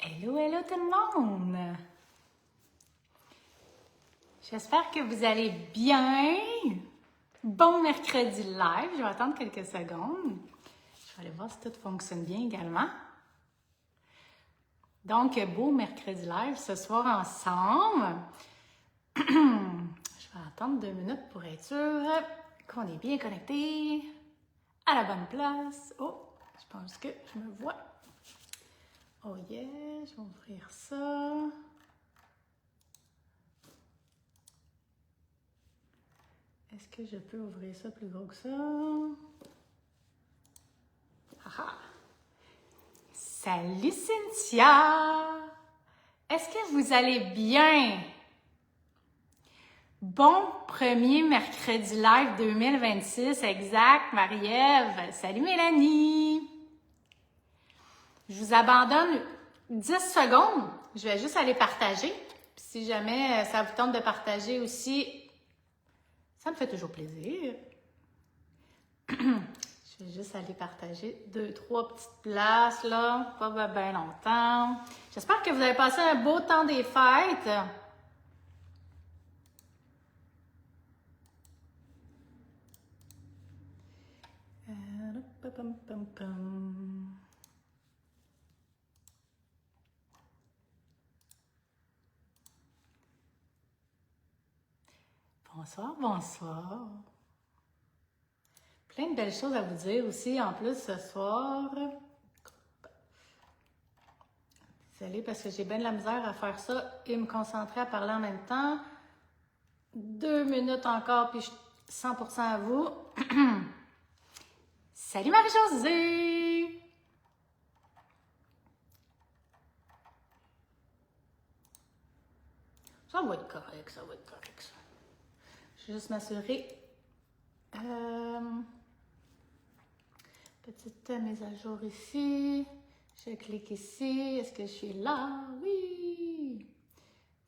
Hello, hello tout le monde! J'espère que vous allez bien. Bon mercredi live. Je vais attendre quelques secondes. Je vais aller voir si tout fonctionne bien également. Donc, beau mercredi live ce soir ensemble. Je vais attendre 2 minutes pour être sûr qu'on est bien connecté à la bonne place. Oh, je pense que je me vois. Oh yeah, je vais ouvrir ça. Est-ce que je peux ouvrir ça plus gros que ça? Haha! Salut Cynthia! Est-ce que vous allez bien? Bon premier mercredi live 2026, exact, Marie-Ève. Salut Mélanie! Je vous abandonne 10 secondes. Je vais juste aller partager. Puis si jamais ça vous tente de partager aussi, ça me fait toujours plaisir. Je vais juste aller partager 2-3 petites places, là. Pas bien longtemps. J'espère que vous avez passé un beau temps des fêtes. Bonsoir, bonsoir. Plein de belles choses à vous dire aussi en plus ce soir. Désolée parce que j'ai bien de la misère à faire ça et me concentrer à parler en même temps. 2 minutes encore puis je suis 100% à vous. Salut Marie-Josée! Ça va être correct, ça va être correct ça. Je vais juste m'assurer. Petite mise à jour ici. Je clique ici. Est-ce que je suis là? Oui!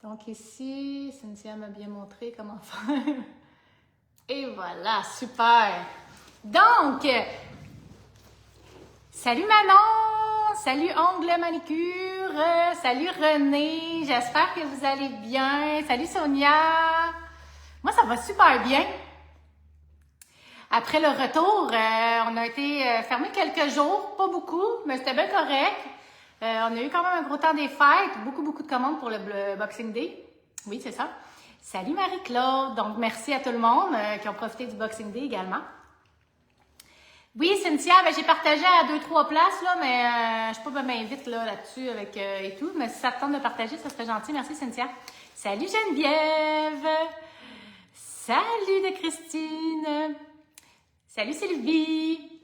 Donc ici, Cynthia m'a bien montré comment faire. Et voilà, super! Donc, salut Manon! Salut Ongle Manicure! Salut René! J'espère que vous allez bien. Salut Sonia! Moi, ça va super bien. Après le retour, on a été fermé quelques jours, pas beaucoup, mais c'était bien correct. On a eu quand même un gros temps des fêtes, beaucoup de commandes pour le Boxing Day. Oui, c'est ça. Salut Marie-Claude. Donc, merci à tout le monde qui ont profité du Boxing Day également. Oui, Cynthia, ben, j'ai partagé à 2-3 places, là, mais je suis pas bien vite là-dessus avec et tout. Mais si ça te tente de partager, ça serait gentil. Merci, Cynthia. Salut Geneviève. Salut de Christine. Salut Sylvie.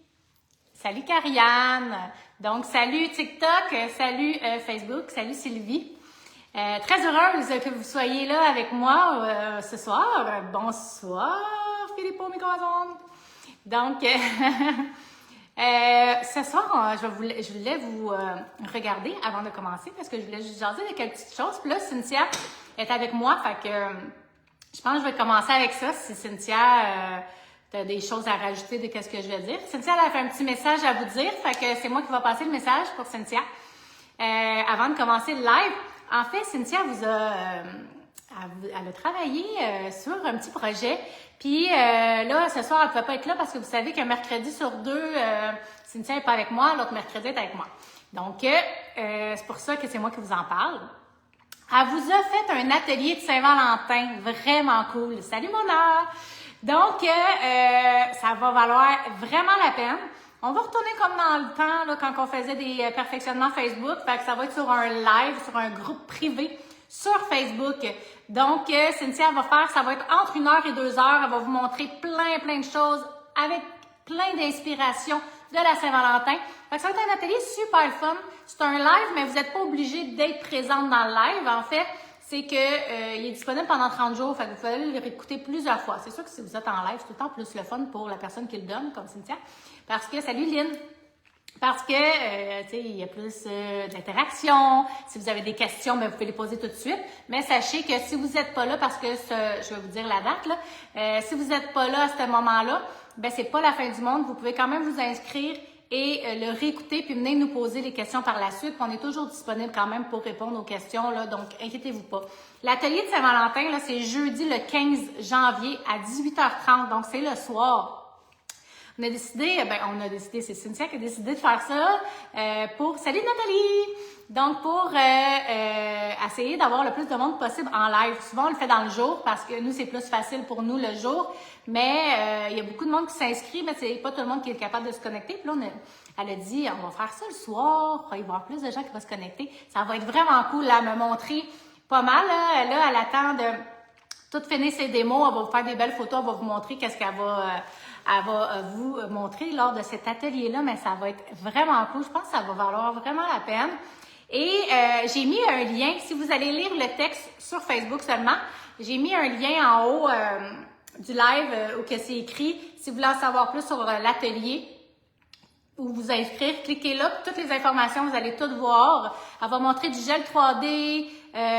Salut Karianne. Donc, salut TikTok. Salut Facebook. Salut Sylvie. Très heureuse que vous soyez là avec moi ce soir. Bonsoir, Philippe Microphone. Donc, ce soir, je voulais vous regarder avant de commencer parce que je voulais juste jaser de quelques petites choses. Puis là, Cynthia est avec moi, fait que je pense que je vais commencer avec ça. Si Cynthia, t'as des choses à rajouter de ce que je vais dire. Cynthia, elle a fait un petit message à vous dire, fait que c'est moi qui vais passer le message pour Cynthia. Avant de commencer le live, en fait, Cynthia elle a travaillé sur un petit projet. Puis là, ce soir, elle ne pouvait pas être là parce que vous savez qu'un mercredi sur 2, Cynthia n'est pas avec moi, l'autre mercredi est avec moi. Donc, c'est pour ça que c'est moi qui vous en parle. Elle vous a fait un atelier de Saint-Valentin, vraiment cool. Salut Mona! Donc, ça va valoir vraiment la peine. On va retourner comme dans le temps, là, quand on faisait des perfectionnements Facebook. Fait que ça va être sur un live, sur un groupe privé sur Facebook. Donc, Cynthia va faire, ça va être entre 1 heure et 2 heures. Elle va vous montrer plein de choses avec plein d'inspiration de la Saint-Valentin. Fait que ça va être un atelier super fun. C'est un live, mais vous n'êtes pas obligé d'être présente dans le live. En fait, c'est que il est disponible pendant 30 jours. Fait que vous pouvez le réécouter plusieurs fois. C'est sûr que si vous êtes en live, c'est tout le temps plus le fun pour la personne qui le donne, comme Cynthia. Parce que, salut Lynn! Parce que, tu sais, il y a plus d'interaction. Si vous avez des questions, ben, vous pouvez les poser tout de suite. Mais sachez que si vous n'êtes pas là, parce que je vais vous dire la date, là, si vous n'êtes pas là à ce moment-là, ben c'est pas la fin du monde. Vous pouvez quand même vous inscrire et le réécouter, puis venez nous poser les questions par la suite. On est toujours disponible quand même pour répondre aux questions, là, donc inquiétez-vous pas. L'atelier de Saint-Valentin, là, c'est jeudi le 15 janvier à 18h30, donc c'est le soir. On a décidé, c'est Cynthia qui a décidé de faire ça pour... Salut Nathalie! Donc, pour essayer d'avoir le plus de monde possible en live. Souvent, on le fait dans le jour parce que nous, c'est plus facile pour nous le jour. Mais il y a beaucoup de monde qui s'inscrit, mais c'est pas tout le monde qui est capable de se connecter. Puis là, elle a dit, on va faire ça le soir. Il va y avoir plus de gens qui vont se connecter. Ça va être vraiment cool, là, me montrer pas mal. Là, elle attend de tout finir ses démos. Elle va vous faire des belles photos. Elle va vous montrer qu'est-ce qu'elle va... Elle va vous montrer lors de cet atelier-là, mais ça va être vraiment cool. Je pense que ça va valoir vraiment la peine. Et j'ai mis un lien, si vous allez lire le texte sur Facebook seulement, j'ai mis un lien en haut du live où que c'est écrit. Si vous voulez en savoir plus sur l'atelier ou vous inscrire, cliquez là. Toutes les informations, vous allez toutes voir. Elle va montrer du gel 3D,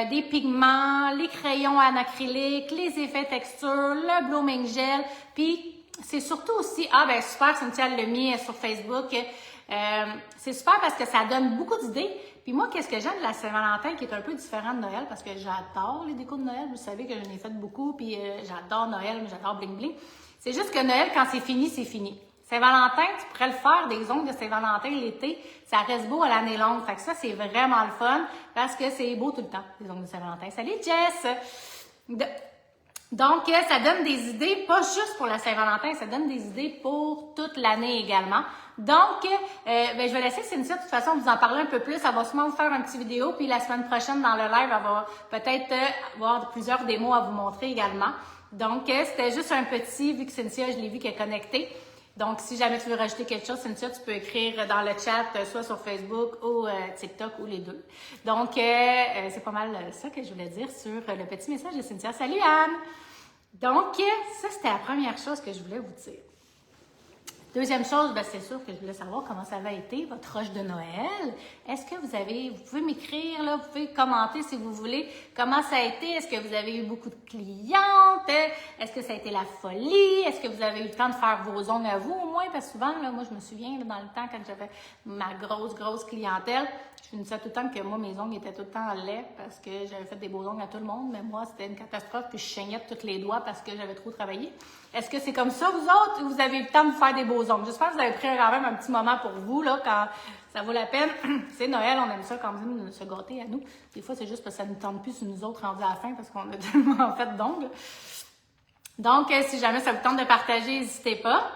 des pigments, les crayons en acrylique, les effets texture, le blooming gel, puis c'est surtout aussi, super, Cynthia l'a mis sur Facebook, c'est super parce que ça donne beaucoup d'idées. Puis moi, qu'est-ce que j'aime de la Saint-Valentin qui est un peu différent de Noël, parce que j'adore les décos de Noël, vous savez que j'en ai fait beaucoup, puis j'adore Noël, mais j'adore bling bling. C'est juste que Noël, quand c'est fini, c'est fini. Saint-Valentin, tu pourrais le faire, des ongles de Saint-Valentin l'été, ça reste beau à l'année longue. Fait que ça, c'est vraiment le fun, parce que c'est beau tout le temps, les ongles de Saint-Valentin. Salut Jess! Donc, ça donne des idées, pas juste pour la Saint-Valentin, ça donne des idées pour toute l'année également. Donc, je vais laisser Cynthia, de toute façon, vous en parler un peu plus. Elle va sûrement vous faire un petit vidéo, puis la semaine prochaine, dans le live, elle va peut-être avoir plusieurs démos à vous montrer également. Donc, c'était juste un petit, vu que Cynthia, je l'ai vu qu'elle est connectée. Donc, si jamais tu veux rajouter quelque chose, Cynthia, tu peux écrire dans le chat, soit sur Facebook ou TikTok ou les deux. Donc, c'est pas mal ça que je voulais dire sur le petit message de Cynthia. Salut Anne! Donc, ça, c'était la première chose que je voulais vous dire. Deuxième chose, c'est sûr que je voulais savoir comment ça avait été, votre rush de Noël. Est-ce que vous pouvez m'écrire, là, vous pouvez commenter si vous voulez, comment ça a été. Est-ce que vous avez eu beaucoup de clientes? Est-ce que ça a été la folie? Est-ce que vous avez eu le temps de faire vos ongles à vous au moins? Parce que souvent, là, moi, je me souviens, là, dans le temps, quand j'avais ma grosse clientèle, je finissais tout le temps que moi, mes ongles étaient tout le temps laids parce que j'avais fait des beaux ongles à tout le monde, mais moi, c'était une catastrophe, puis je saignais de tous les doigts parce que j'avais trop travaillé. Est-ce que c'est comme ça, vous autres, ou vous avez eu le temps de faire des beaux ongles? J'espère que vous avez pris quand même un petit moment pour vous, là, quand ça vaut la peine. C'est Noël, on aime ça quand même, se gâter à nous. Des fois, c'est juste parce que ça ne nous tente plus sur nous autres rendus à la fin parce qu'on a tellement fait d'ongles. Donc, si jamais ça vous tente de partager, n'hésitez pas.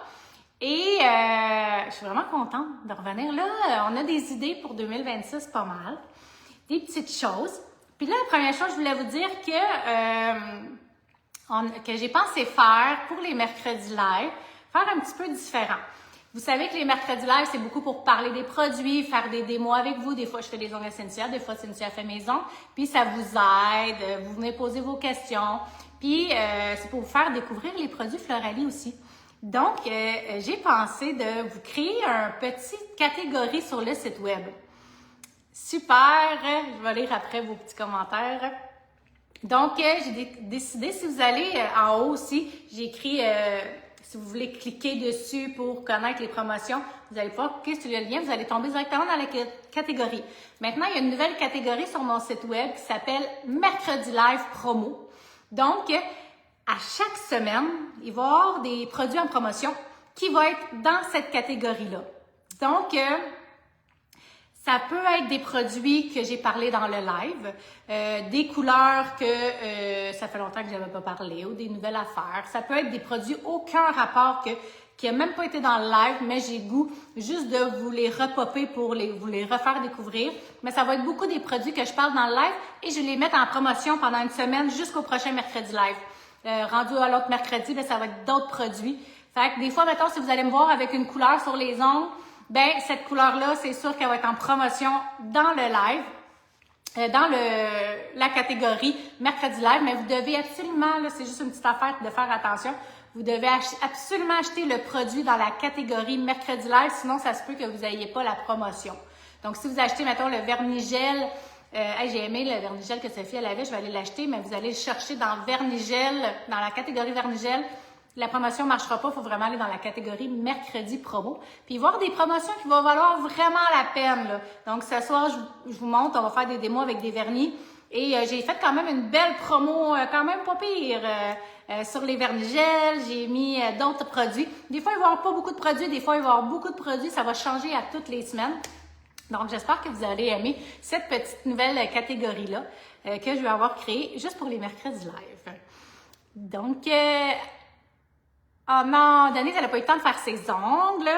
Et je suis vraiment contente de revenir. Là, on a des idées pour 2026, pas mal. Des petites choses. Puis là, la première chose, je voulais vous dire que j'ai pensé faire pour les mercredis live, faire un petit peu différent. Vous savez que les mercredis live, c'est beaucoup pour parler des produits, faire des démos avec vous. Des fois, je fais des ongles à Cynthia, des fois, Cynthia fait mes ongles. Puis, ça vous aide, vous venez poser vos questions. Puis, c'est pour vous faire découvrir les produits Floralie aussi. Donc, j'ai pensé de vous créer une petite catégorie sur le site web. Super! Je vais lire après vos petits commentaires. Donc, j'ai décidé, si vous allez en haut aussi, j'ai écrit, si vous voulez cliquer dessus pour connaître les promotions, vous allez pouvoir cliquer sur le lien, vous allez tomber directement dans la catégorie. Maintenant, il y a une nouvelle catégorie sur mon site web qui s'appelle Mercredi Live Promo. Donc, à chaque semaine, il va y avoir des produits en promotion qui vont être dans cette catégorie-là. Donc, ça peut être des produits que j'ai parlé dans le live, des couleurs que ça fait longtemps que je n'avais pas parlé, ou des nouvelles affaires. Ça peut être des produits aucun rapport qui n'a même pas été dans le live, mais j'ai goût juste de vous les repopper pour vous les refaire découvrir. Mais ça va être beaucoup des produits que je parle dans le live et je vais les mettre en promotion pendant une semaine jusqu'au prochain mercredi live. Rendu à l'autre mercredi, ça va être d'autres produits. Fait que des fois, mettons, si vous allez me voir avec une couleur sur les ongles, cette couleur-là, c'est sûr qu'elle va être en promotion dans le live, dans la catégorie mercredi live, mais vous devez absolument, là, c'est juste une petite affaire de faire attention, vous devez absolument acheter le produit dans la catégorie mercredi live, sinon ça se peut que vous n'ayez pas la promotion. Donc, si vous achetez, mettons, le vernigel, j'ai aimé le vernigel que Sophie elle avait, je vais aller l'acheter, mais vous allez le chercher dans vernigel, dans la catégorie vernigel, la promotion ne marchera pas, il faut vraiment aller dans la catégorie mercredi promo. Puis voir des promotions qui vont valoir vraiment la peine, là. Donc, ce soir, je vous montre, on va faire des démos avec des vernis. Et j'ai fait quand même une belle promo, quand même pas pire, sur les vernis gel. J'ai mis d'autres produits. Des fois, il va y avoir pas beaucoup de produits, des fois, il va y avoir beaucoup de produits. Ça va changer à toutes les semaines. Donc, j'espère que vous allez aimer cette petite nouvelle catégorie-là que je vais avoir créée juste pour les mercredis live. Donc, à un moment donné, elle n'a pas eu le temps de faire ses ongles.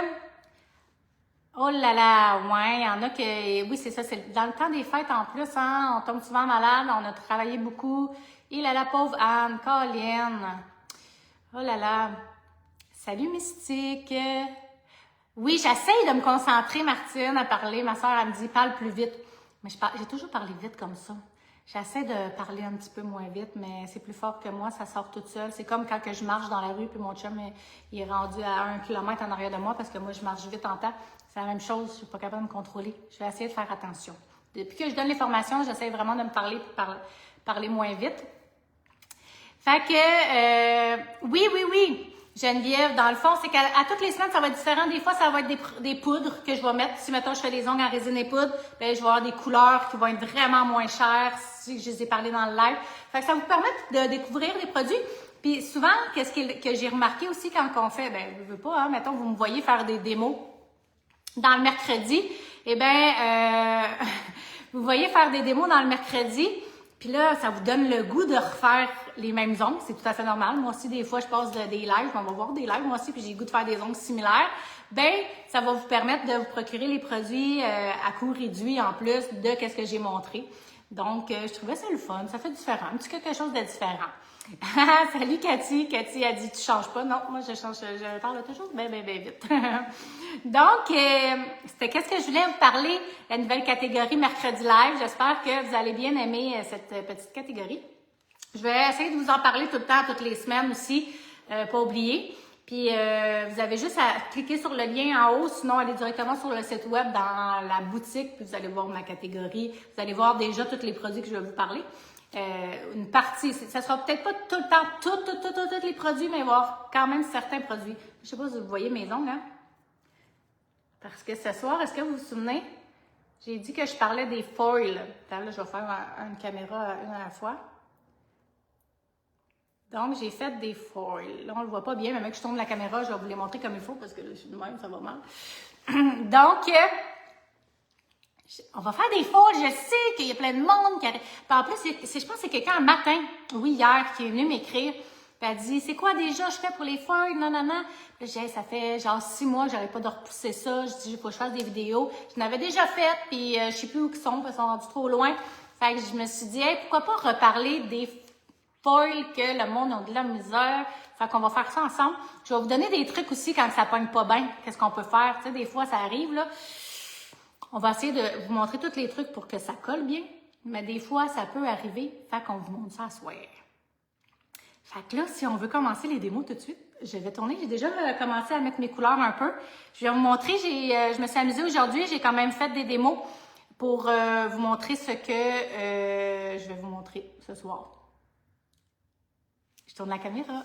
Oh là là, ouais, il y en a que... Oui, c'est ça, c'est dans le temps des fêtes en plus, hein, on tombe souvent malade, on a travaillé beaucoup. Et là, la pauvre Anne, Colline. Oh là là. Salut, Mystique. Oui, j'essaye de me concentrer, Martine, à parler. Ma soeur, elle me dit, parle plus vite. Mais j'ai toujours parlé vite comme ça. J'essaie de parler un petit peu moins vite, mais c'est plus fort que moi, ça sort toute seule. C'est comme quand que je marche dans la rue, puis mon chum il est rendu à 1 kilomètre en arrière de moi parce que moi, je marche vite en temps. C'est la même chose, je suis pas capable de me contrôler. Je vais essayer de faire attention. Depuis que je donne les formations, j'essaie vraiment de me parler pour parler moins vite. Fait que, oui, Geneviève, dans le fond, c'est qu'à toutes les semaines, ça va être différent. Des fois, ça va être des poudres que je vais mettre. Si, mettons, je fais des ongles en résine et poudre, ben, je vais avoir des couleurs qui vont être vraiment moins chères si je les ai parlé dans le live. Fait que ça vous permet de découvrir des produits. Puis souvent, qu'est-ce que j'ai remarqué aussi quand on fait, ben, je veux pas, hein, mettons, vous me voyez faire des démos dans le mercredi, eh bien, vous voyez faire des démos dans le mercredi, puis là, ça vous donne le goût de refaire les mêmes ongles. C'est tout à fait normal. Moi aussi, des fois, je passe des lives. On va voir des lives, moi aussi, puis j'ai le goût de faire des ongles similaires. Ben, ça va vous permettre de vous procurer les produits à coût réduit en plus de ce que j'ai montré. Donc, je trouvais ça le fun. Ça fait différent. Un petit quelque chose de différent. Salut Cathy. Cathy a dit, tu changes pas. Non, moi, je parle toujours bien vite. Donc, c'était qu'est-ce que je voulais vous parler, la nouvelle catégorie Mercredi Live. J'espère que vous allez bien aimer cette petite catégorie. Je vais essayer de vous en parler tout le temps, toutes les semaines aussi, pas oublier. Puis, vous avez juste à cliquer sur le lien en haut, sinon allez directement sur le site web dans la boutique, puis vous allez voir ma catégorie. Vous allez voir déjà tous les produits que je vais vous parler. Une partie, ça sera peut-être pas tout le temps, tous les produits, mais il va y avoir quand même certains produits. Je sais pas si vous voyez mes ongles, hein? Parce que ce soir, est-ce que vous vous souvenez? J'ai dit que je parlais des foils. Là, je vais faire une caméra une à la fois. Donc, j'ai fait des foils. Là, on le voit pas bien, mais même que je tourne la caméra, je vais vous les montrer comme il faut parce que là, je suis de même, ça va mal. Donc, on va faire des foils. Je sais qu'il y a plein de monde qui arrive. En plus, je pense que c'est quelqu'un un matin, oui, hier, qui est venu m'écrire. Puis elle dit, c'est quoi déjà je fais pour les foils? Non. Puis j'ai dit, ça fait genre 6 mois que j'arrête pas de repousser ça. Je dis, il faut que je fasse des vidéos. Je l'avais déjà fait, puis je sais plus où ils sont, parce qu'ils sont rendus trop loin. Fait que je me suis dit, hey, pourquoi pas reparler des foils que le monde a de la misère. Fait qu'on va faire ça ensemble. Je vais vous donner des trucs aussi quand ça pogne pas bien. Qu'est-ce qu'on peut faire? Tu sais, des fois, ça arrive, là. On va essayer de vous montrer tous les trucs pour que ça colle bien. Mais des fois, ça peut arriver. Fait qu'on vous montre ça à soir. Fait que là, si on veut commencer les démos tout de suite, je vais tourner. J'ai déjà commencé à mettre mes couleurs un peu. Je vais vous montrer. Je me suis amusée aujourd'hui. J'ai quand même fait des démos pour vous montrer ce que je vais vous montrer ce soir. Je tourne la caméra.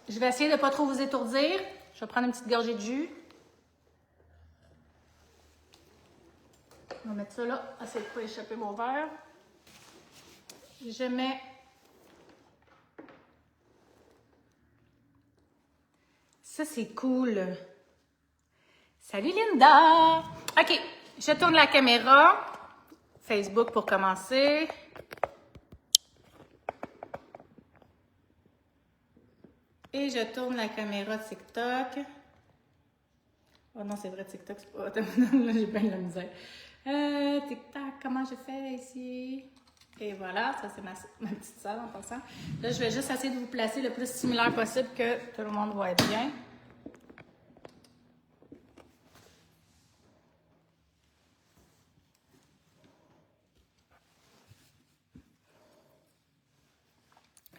Je vais essayer de ne pas trop vous étourdir. Je vais prendre une petite gorgée de jus. On va mettre ça là. Essayez de ne pas échapper mon verre. Je mets ça, c'est cool. Salut Linda! OK, je tourne la caméra. Facebook pour commencer. Et je tourne la caméra TikTok. Oh non, c'est vrai, TikTok, c'est pas... Là, j'ai bien de la misère. TikTok, comment je fais ici? Et voilà, ça c'est ma petite salle en passant. Là, je vais juste essayer de vous placer le plus similaire possible que tout le monde va être bien.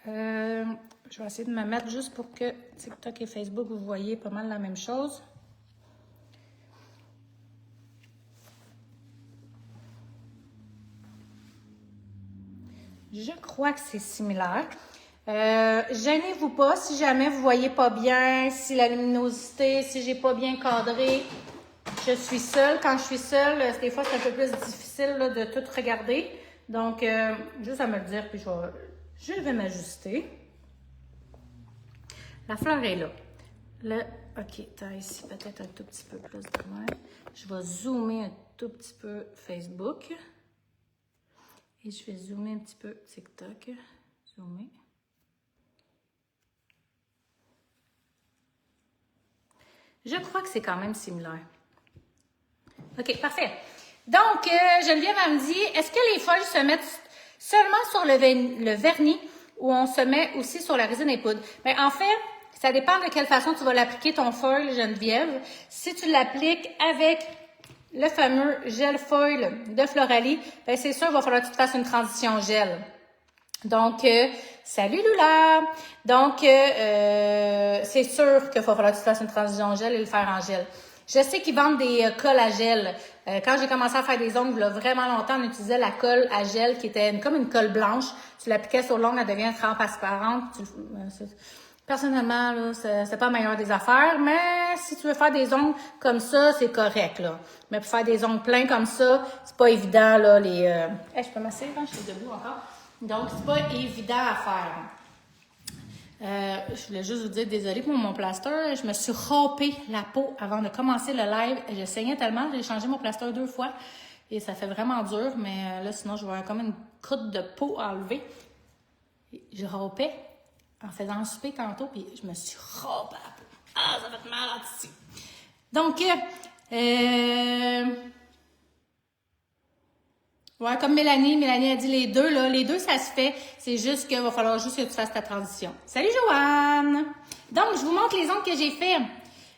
Je vais essayer de me mettre juste pour que TikTok et Facebook, vous voyez pas mal la même chose. Je crois que c'est similaire. Gênez-vous pas si jamais vous voyez pas bien, si la luminosité, si j'ai pas bien cadré. Je suis seule. Quand je suis seule, des fois, c'est un peu plus difficile là, de tout regarder. Donc, juste à me le dire, puis je vais m'ajuster. La fleur est là. OK, t'as ici peut-être un tout petit peu plus de loin. Je vais zoomer un tout petit peu Facebook. Et je vais zoomer un petit peu TikTok. Zoomer. Je crois que c'est quand même similaire. OK, parfait. Donc, Geneviève, elle me dit, est-ce que les feuilles se mettent seulement sur le vernis ou on se met aussi sur la résine et poudre? Bien, en fait, ça dépend de quelle façon tu vas l'appliquer ton foil, Geneviève. Si tu l'appliques avec le fameux gel foil de Floralie, bien, c'est sûr qu'il va falloir que tu te fasses une transition gel. Donc, salut Lula! Donc, c'est sûr qu'il va falloir que tu fasses une transition gel et le faire en gel. Je sais qu'ils vendent des colles à gel. Quand j'ai commencé à faire des ongles, là, vraiment longtemps, on utilisait la colle à gel qui était comme une colle blanche. Tu l'appliquais sur l'ongle, elle devient transparente. Personnellement, là, c'est pas la meilleure des affaires, mais si tu veux faire des ongles comme ça, c'est correct, là. Mais pour faire des ongles pleins comme ça, c'est pas évident, là, je peux m'asseoir quand je suis debout encore? Donc, c'est pas évident à faire. Je voulais juste vous dire, désolée pour mon plaster, je me suis râpé la peau avant de commencer le live. Je saignais tellement, j'ai changé mon plaster 2 fois et ça fait vraiment dur, mais là, sinon, je vais avoir comme une croûte de peau à enlever. Je râpais en faisant un souper tantôt, puis je me suis râpé la peau. Ah, ça fait mal en dessous. Donc, ouais, comme Mélanie a dit les deux, là. Les deux, ça se fait. C'est juste qu'il va falloir juste que tu fasses ta transition. Salut, Joanne! Donc, je vous montre les ongles que j'ai fait.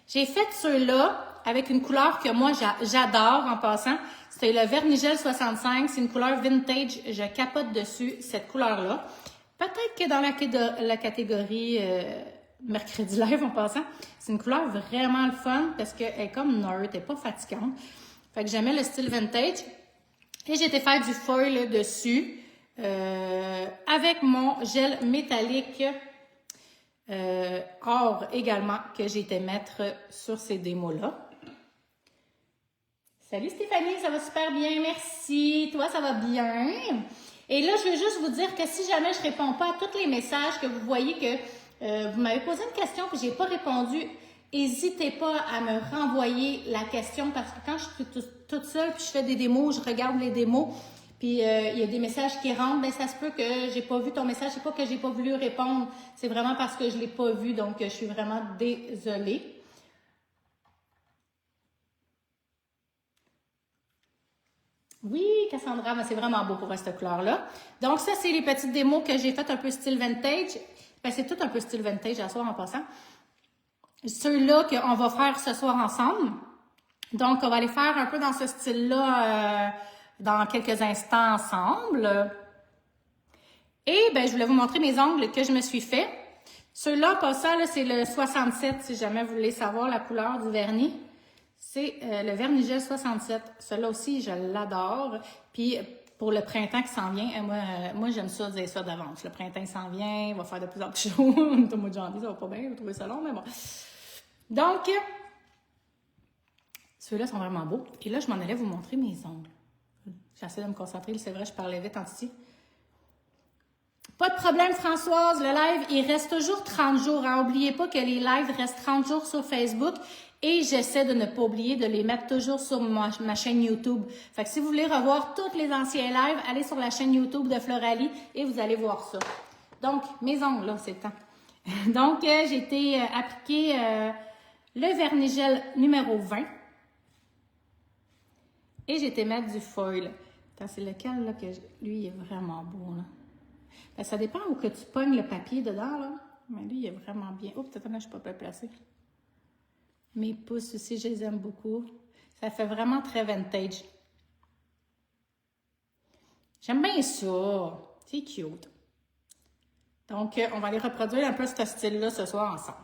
J'ai fait ceux-là avec une couleur que moi, j'adore en passant. C'est le Vernigel 65. C'est une couleur vintage. Je capote dessus, cette couleur-là. Peut-être que dans la catégorie mercredi live en passant, c'est une couleur vraiment le fun parce qu'elle est comme neutre, elle n'est pas fatigante. Fait que j'aimais le style vintage. Et j'ai été faire du foil dessus avec mon gel métallique or également que j'ai été mettre sur ces démos-là. Salut Stéphanie, ça va super bien, merci. Toi, ça va bien? Et là, je veux juste vous dire que si jamais je ne réponds pas à tous les messages que vous voyez que vous m'avez posé une question que je n'ai pas répondu, n'hésitez pas à me renvoyer la question parce que quand je suis toute seule puis je fais des démos, je regarde les démos puis il y a des messages qui rentrent, bien ça se peut que j'ai pas vu ton message, c'est pas que j'ai pas voulu répondre, c'est vraiment parce que je l'ai pas vu, donc je suis vraiment désolée. Oui, Cassandra, c'est vraiment beau pour cette couleur-là. Donc ça, c'est les petites démos que j'ai faites un peu style vintage. Ben, c'est tout un peu style vintage à soir en passant. Ceux-là qu'on va faire ce soir ensemble. Donc, on va aller faire un peu dans ce style-là dans quelques instants ensemble. Et ben, je voulais vous montrer mes ongles que je me suis fait. Ceux-là, pas ça, c'est le 67, si jamais vous voulez savoir la couleur du vernis. C'est le Vernigel 67. Celui-là aussi, je l'adore. Puis, pour le printemps qui s'en vient, moi j'aime ça, dire ça d'avance. Le printemps s'en vient, il va faire de plus en plus chaud. Au mois de janvier, ça va pas bien, vous trouvez ça long, mais bon. Donc, ceux-là sont vraiment beaux. Et là, je m'en allais vous montrer mes ongles. J'essaie de me concentrer. C'est vrai, je parlais vite en ici. Pas de problème, Françoise. Le live, il reste toujours 30 jours. N'oubliez pas que les lives restent 30 jours sur Facebook. Et j'essaie de ne pas oublier de les mettre toujours sur ma chaîne YouTube. Fait que si vous voulez revoir tous les anciens lives, allez sur la chaîne YouTube de Floralie et vous allez voir ça. Donc, mes ongles, là, c'est le temps. Donc, j'ai été appliquer le Vernigel numéro 20. Et j'ai été mettre du foil. Attends, c'est lequel, là, lui, il est vraiment beau, là. Ben, ça dépend où que tu pognes le papier dedans, là. Mais lui, il est vraiment bien. Oups, peut-être que je ne suis pas bien placée. Mes pouces aussi, je les aime beaucoup. Ça fait vraiment très vintage. J'aime bien ça. C'est cute. Donc, on va aller reproduire un peu ce style-là ce soir ensemble.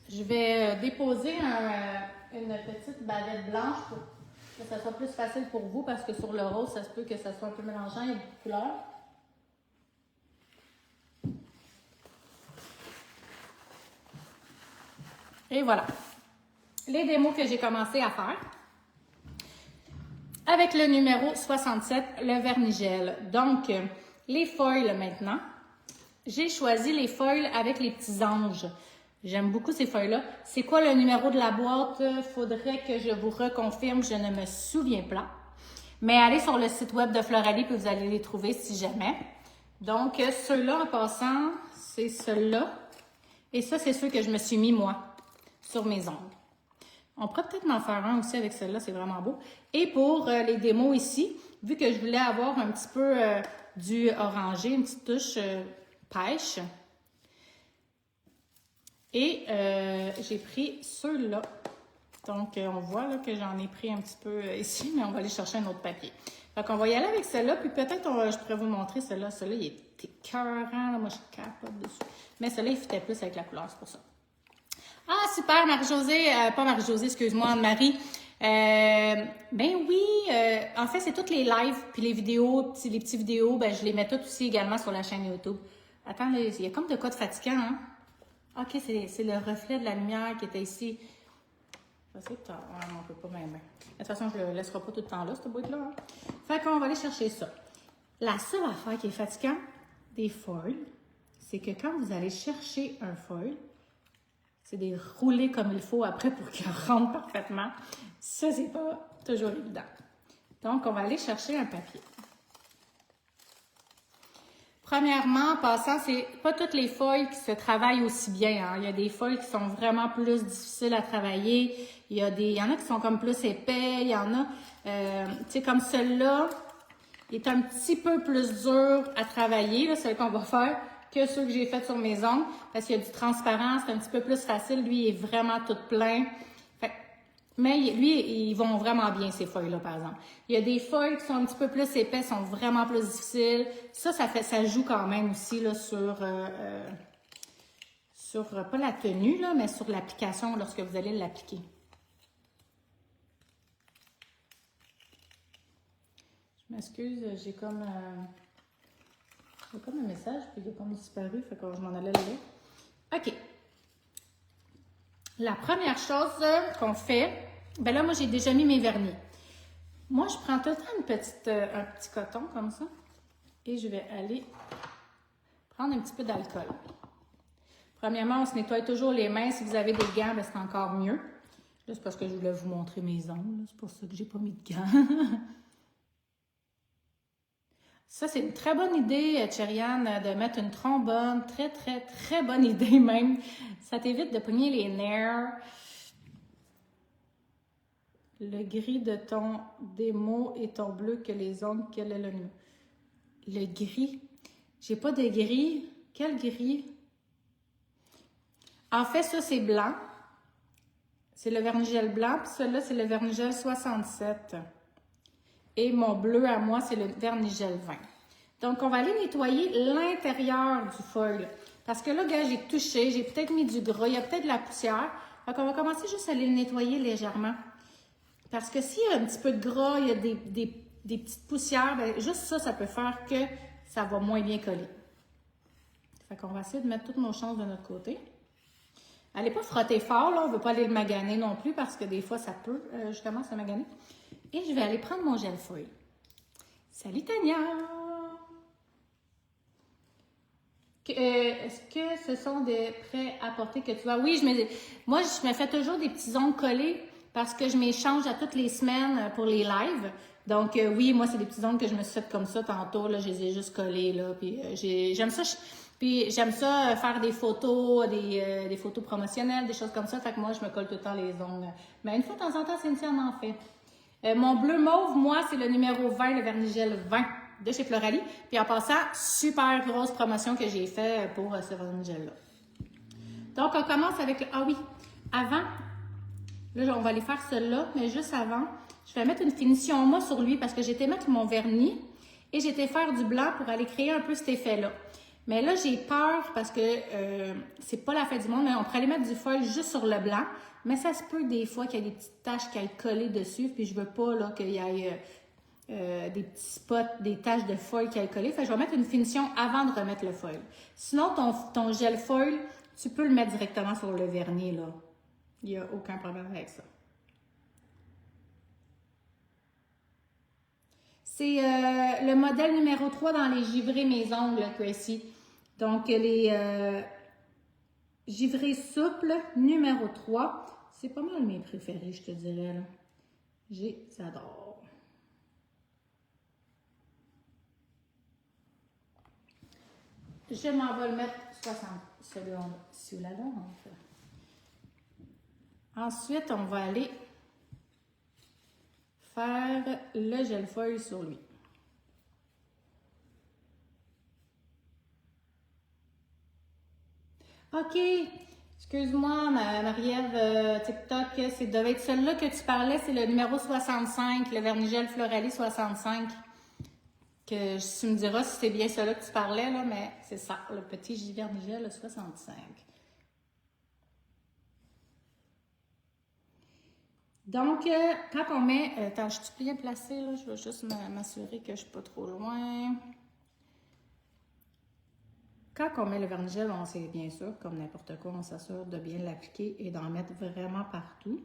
Je vais déposer une petite bavette blanche Que ça soit plus facile pour vous parce que sur le rose, ça se peut que ça soit un peu mélangeant, il y a beaucoup de couleurs. Et voilà. Les démos que j'ai commencé à faire. Avec le numéro 67, le vernigel. Donc, les foils maintenant. J'ai choisi les foils avec les petits anges. J'aime beaucoup ces feuilles-là. C'est quoi le numéro de la boîte? Faudrait que je vous reconfirme, je ne me souviens pas. Mais allez sur le site web de Floralie puis vous allez les trouver si jamais. Donc, ceux-là, en passant, c'est ceux-là. Et ça, c'est ceux que je me suis mis, moi, sur mes ongles. On pourrait peut-être m'en faire un aussi avec celle-là, c'est vraiment beau. Et pour les démos ici, vu que je voulais avoir un petit peu du orangé, une petite touche pêche. Et j'ai pris ceux-là. Donc, on voit là, que j'en ai pris un petit peu ici, mais on va aller chercher un autre papier. Donc, on va y aller avec celle-là, puis peut-être je pourrais vous montrer celle-là. Celle-là, il est écœurant, là. Moi, je suis capable dessus. Mais celle-là, il fitait plus avec la couleur, c'est pour ça. Ah, super, Marie-Josée, pas Marie-Josée, excuse-moi, Anne-Marie. Ben oui, en fait, c'est toutes les lives, puis les vidéos, les petites vidéos, ben je les mets toutes aussi également sur la chaîne YouTube. Attends, là, il y a comme de quoi de fatigant, hein? Ok, c'est le reflet de la lumière qui était ici. Je sais que on peut pas même. De toute façon, je le laisserai pas tout le temps là, cette boîte-là. Hein? Fait qu'on va aller chercher ça. La seule affaire qui est fatigante des foils, c'est que quand vous allez chercher un foil, c'est des rouler comme il faut après pour qu'il rentre parfaitement. Ça, c'est pas toujours évident. Donc, on va aller chercher un papier. Premièrement, en passant, c'est pas toutes les feuilles qui se travaillent aussi bien. Hein. Il y a des feuilles qui sont vraiment plus difficiles à travailler. Il y en a qui sont comme plus épais. Il y en a, tu sais, comme celui-là, il est un petit peu plus dur à travailler, là, celui qu'on va faire, que ceux que j'ai fait sur mes ongles, parce qu'il y a du transparent, c'est un petit peu plus facile. Lui, il est vraiment tout plein. Mais lui, ils vont vraiment bien, ces feuilles-là, par exemple. Il y a des feuilles qui sont un petit peu plus épaisses, sont vraiment plus difficiles. Ça joue quand même aussi là, sur pas la tenue, là, mais sur l'application lorsque vous allez l'appliquer. Je m'excuse, j'ai comme un message, puis il a comme disparu, fait que je m'en allais le lire. OK. La première chose qu'on fait, ben là, moi, j'ai déjà mis mes vernis. Moi, je prends tout le temps un petit coton comme ça et je vais aller prendre un petit peu d'alcool. Premièrement, on se nettoie toujours les mains. Si vous avez des gants, ben, c'est encore mieux. Là, c'est parce que je voulais vous montrer mes ongles. C'est pour ça que j'ai pas mis de gants. Ça, c'est une très bonne idée, Chériane, de mettre une trombone. Très, très, très bonne idée même. Ça t'évite de pogner les nerfs. Le gris de ton démo et ton bleu que les ongles, quel est le numéro? Le gris? J'ai pas de gris. Quel gris? En fait, ça, c'est blanc. C'est le vernigel blanc. Puis celui-là, c'est le vernigel 67. Et mon bleu à moi, c'est le vernigel 20. Donc, on va aller nettoyer l'intérieur du foil. Parce que là, gars, j'ai touché, j'ai peut-être mis du gras, il y a peut-être de la poussière. Donc, on va commencer juste à aller le nettoyer légèrement. Parce que s'il y a un petit peu de gras, il y a des petites poussières, bien, juste ça, ça peut faire que ça va moins bien coller. Fait qu'on va essayer de mettre toutes nos chances de notre côté. Allez pas frotter fort, là, on ne veut pas aller le maganer non plus parce que des fois, ça peut justement se maganer. Et je vais aller prendre mon gel foil. Salut Tania! Est-ce que ce sont des prêts à porter que tu as? Oui, moi, je me fais toujours des petits ongles collés parce que je m'échange à toutes les semaines pour les lives. Donc, oui, moi, c'est des petits ongles que je me suis fait comme ça tantôt. Là, je les ai juste collés. Là, puis j'aime ça. Puis j'aime ça faire des photos, des photos promotionnelles, des choses comme ça. Fait que moi, je me colle tout le temps les ongles. Mais une fois de temps en temps, Cynthia en fait. Mon bleu mauve, moi, c'est le numéro 20, le vernigel 20 de chez Floralie. Puis en passant, super grosse promotion que j'ai fait pour ce vernigel-là. Donc, on commence avec le... Ah oui, avant, là, on va aller faire celui-là, mais juste avant, je vais mettre une finition mat sur lui parce que j'étais mettre mon vernis et j'étais faire du blanc pour aller créer un peu cet effet-là. Mais là, j'ai peur parce que c'est pas la fin du monde, mais on pourrait aller mettre du foil juste sur le blanc. Mais ça se peut des fois qu'il y ait des petites taches qui aillent coller dessus, puis je veux pas là qu'il y ait des petits spots, des taches de foil qui aillent coller. Fait que je vais mettre une finition avant de remettre le foil. Sinon, ton gel foil, tu peux le mettre directement sur le vernis, là. Il n'y a aucun problème avec ça. C'est le modèle numéro 3 dans les givrés mes ongles, Gracie. Donc, les givrés souples numéro 3. C'est pas mal mes préférés, je te dirais, là. J'adore. Je m'en vais le mettre 60 secondes sous la lampe. Ensuite, on va aller faire le gel foil sur lui. OK. Excuse-moi, Marie-Ève, TikTok, ça devait être celle-là que tu parlais, c'est le numéro 65, le Vernigel Floralie 65. Que tu me diras si c'est bien cela que tu parlais, là, mais c'est ça, le petit Vernigel 65. Donc, quand on met... attends, je suis bien placée, là, je vais juste m'assurer que je ne suis pas trop loin. Quand on met le vernigel, on sait bien sûr, comme n'importe quoi, on s'assure de bien l'appliquer et d'en mettre vraiment partout.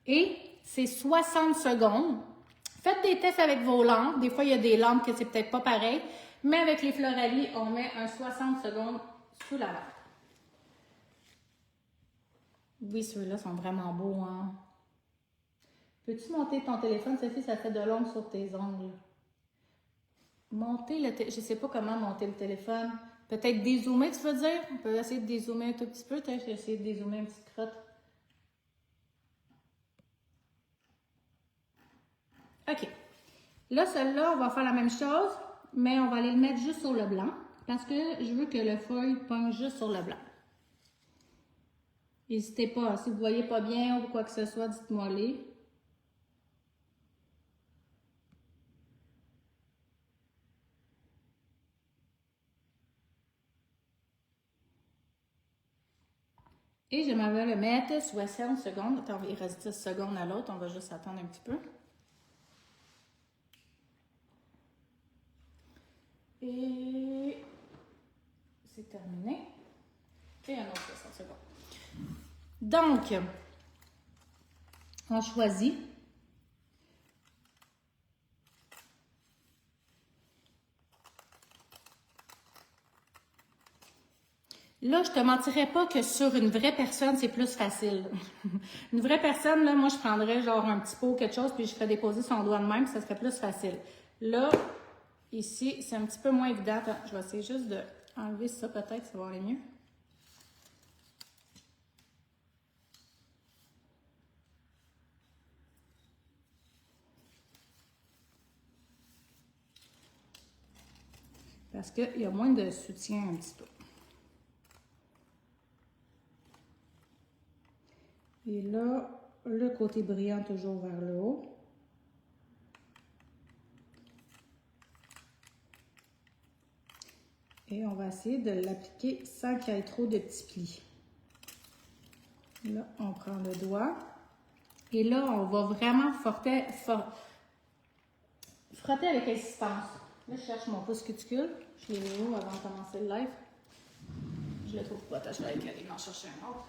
Et c'est 60 secondes. Faites des tests avec vos lampes. Des fois, il y a des lampes que c'est peut-être pas pareil. Mais avec les Floralie, on met un 60 secondes sous la lampe. Oui, ceux-là sont vraiment beaux, hein? Peux-tu monter ton téléphone, Sophie? Ça fait de l'ombre sur tes ongles. Monter le téléphone. Je sais pas comment monter le téléphone. Peut-être dézoomer, tu veux dire? On peut essayer de dézoomer un tout petit peu. Peut-être essayer de dézoomer une petite crotte. OK. Là, celle-là, on va faire la même chose, mais on va aller le mettre juste sur le blanc parce que je veux que le foil pogne juste sur le blanc. N'hésitez pas, si vous ne voyez pas bien ou quoi que ce soit, dites-moi les. Et je m'en vais le mettre 60 secondes. Attends, il reste 10 secondes à l'autre, on va juste attendre un petit peu. Et c'est terminé. Et un autre 60 secondes. Donc, on choisit. Là, je te mentirais pas que sur une vraie personne, c'est plus facile. Une vraie personne, là, moi, je prendrais genre un petit pot, quelque chose, puis je ferais déposer son doigt de même, ça serait plus facile. Là, ici, c'est un petit peu moins évident. Attends, je vais essayer juste d'enlever ça, peut-être, ça va aller mieux. Parce qu'il y a moins de soutien un petit peu. Et là, le côté brillant toujours vers le haut. Et on va essayer de l'appliquer sans qu'il y ait trop de petits plis. Là, on prend le doigt. Et là, on va vraiment frotter avec insistance. Là, je cherche mon pouce cuticule. Je l'ai mis où avant de commencer le live? Je le trouve pas. Attends, je vais aller m'en chercher un autre.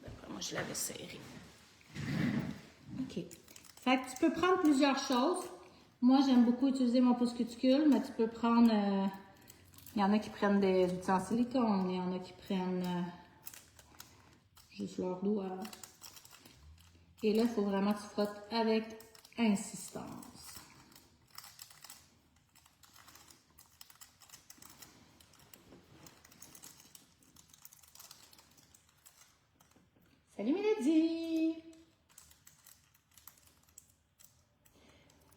D'après moi, je l'avais serré. OK. Fait que tu peux prendre plusieurs choses. Moi, j'aime beaucoup utiliser mon pouce cuticule, mais tu peux prendre... il y en a qui prennent des outils en silicone, il y en a qui prennent juste leurs doigts. Et là, il faut vraiment que tu frottes avec insistance. Salut Mélodie!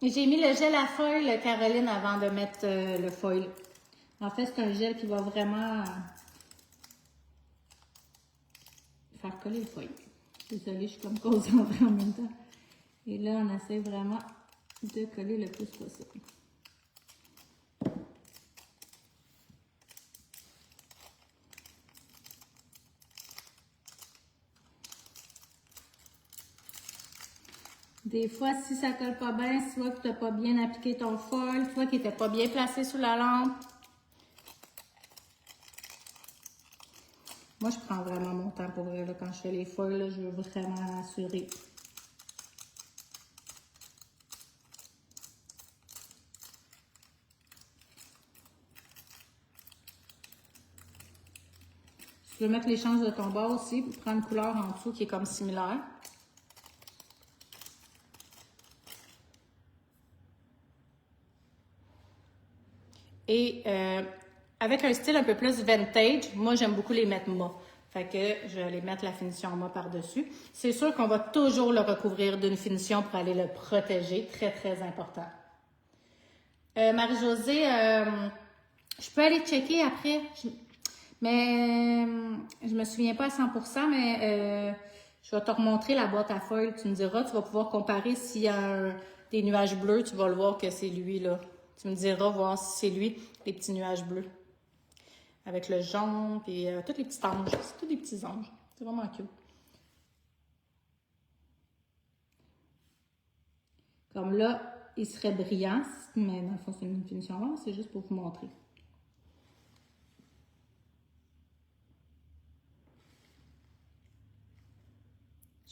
J'ai mis le gel à foil, Caroline, avant de mettre le foil. En fait, c'est un gel qui va vraiment faire coller le foyer. Désolée, je suis comme concentrée en même temps. Et là, on essaie vraiment de coller le plus possible. Des fois, si ça colle pas bien, soit que tu n'as pas bien appliqué ton foil, soit qu'il n'était pas bien placé sous la lampe. Moi, je prends vraiment mon temps pour vrai, là, quand je fais les foils, là, je veux vraiment m'assurer. Tu veux mettre les chances de ton bord aussi, pour prendre une couleur en dessous qui est comme similaire. Et avec un style un peu plus vintage, moi j'aime beaucoup les mettre mat. Fait que je vais les mettre la finition mat par-dessus. C'est sûr qu'on va toujours le recouvrir d'une finition pour aller le protéger. Très, très important. Marie-Josée, je peux aller checker après. Mais je me souviens pas à 100%, mais je vais te remontrer la boîte à foil. Tu me diras, tu vas pouvoir comparer s'il y a des nuages bleus, tu vas le voir que c'est lui, là. Tu me diras, voir si c'est lui, les petits nuages bleus. Avec le jaune, puis tous les petits anges. C'est tous des petits anges. C'est vraiment cute. Comme là, il serait brillant, mais dans le fond, c'est une finition noire, c'est juste pour vous montrer.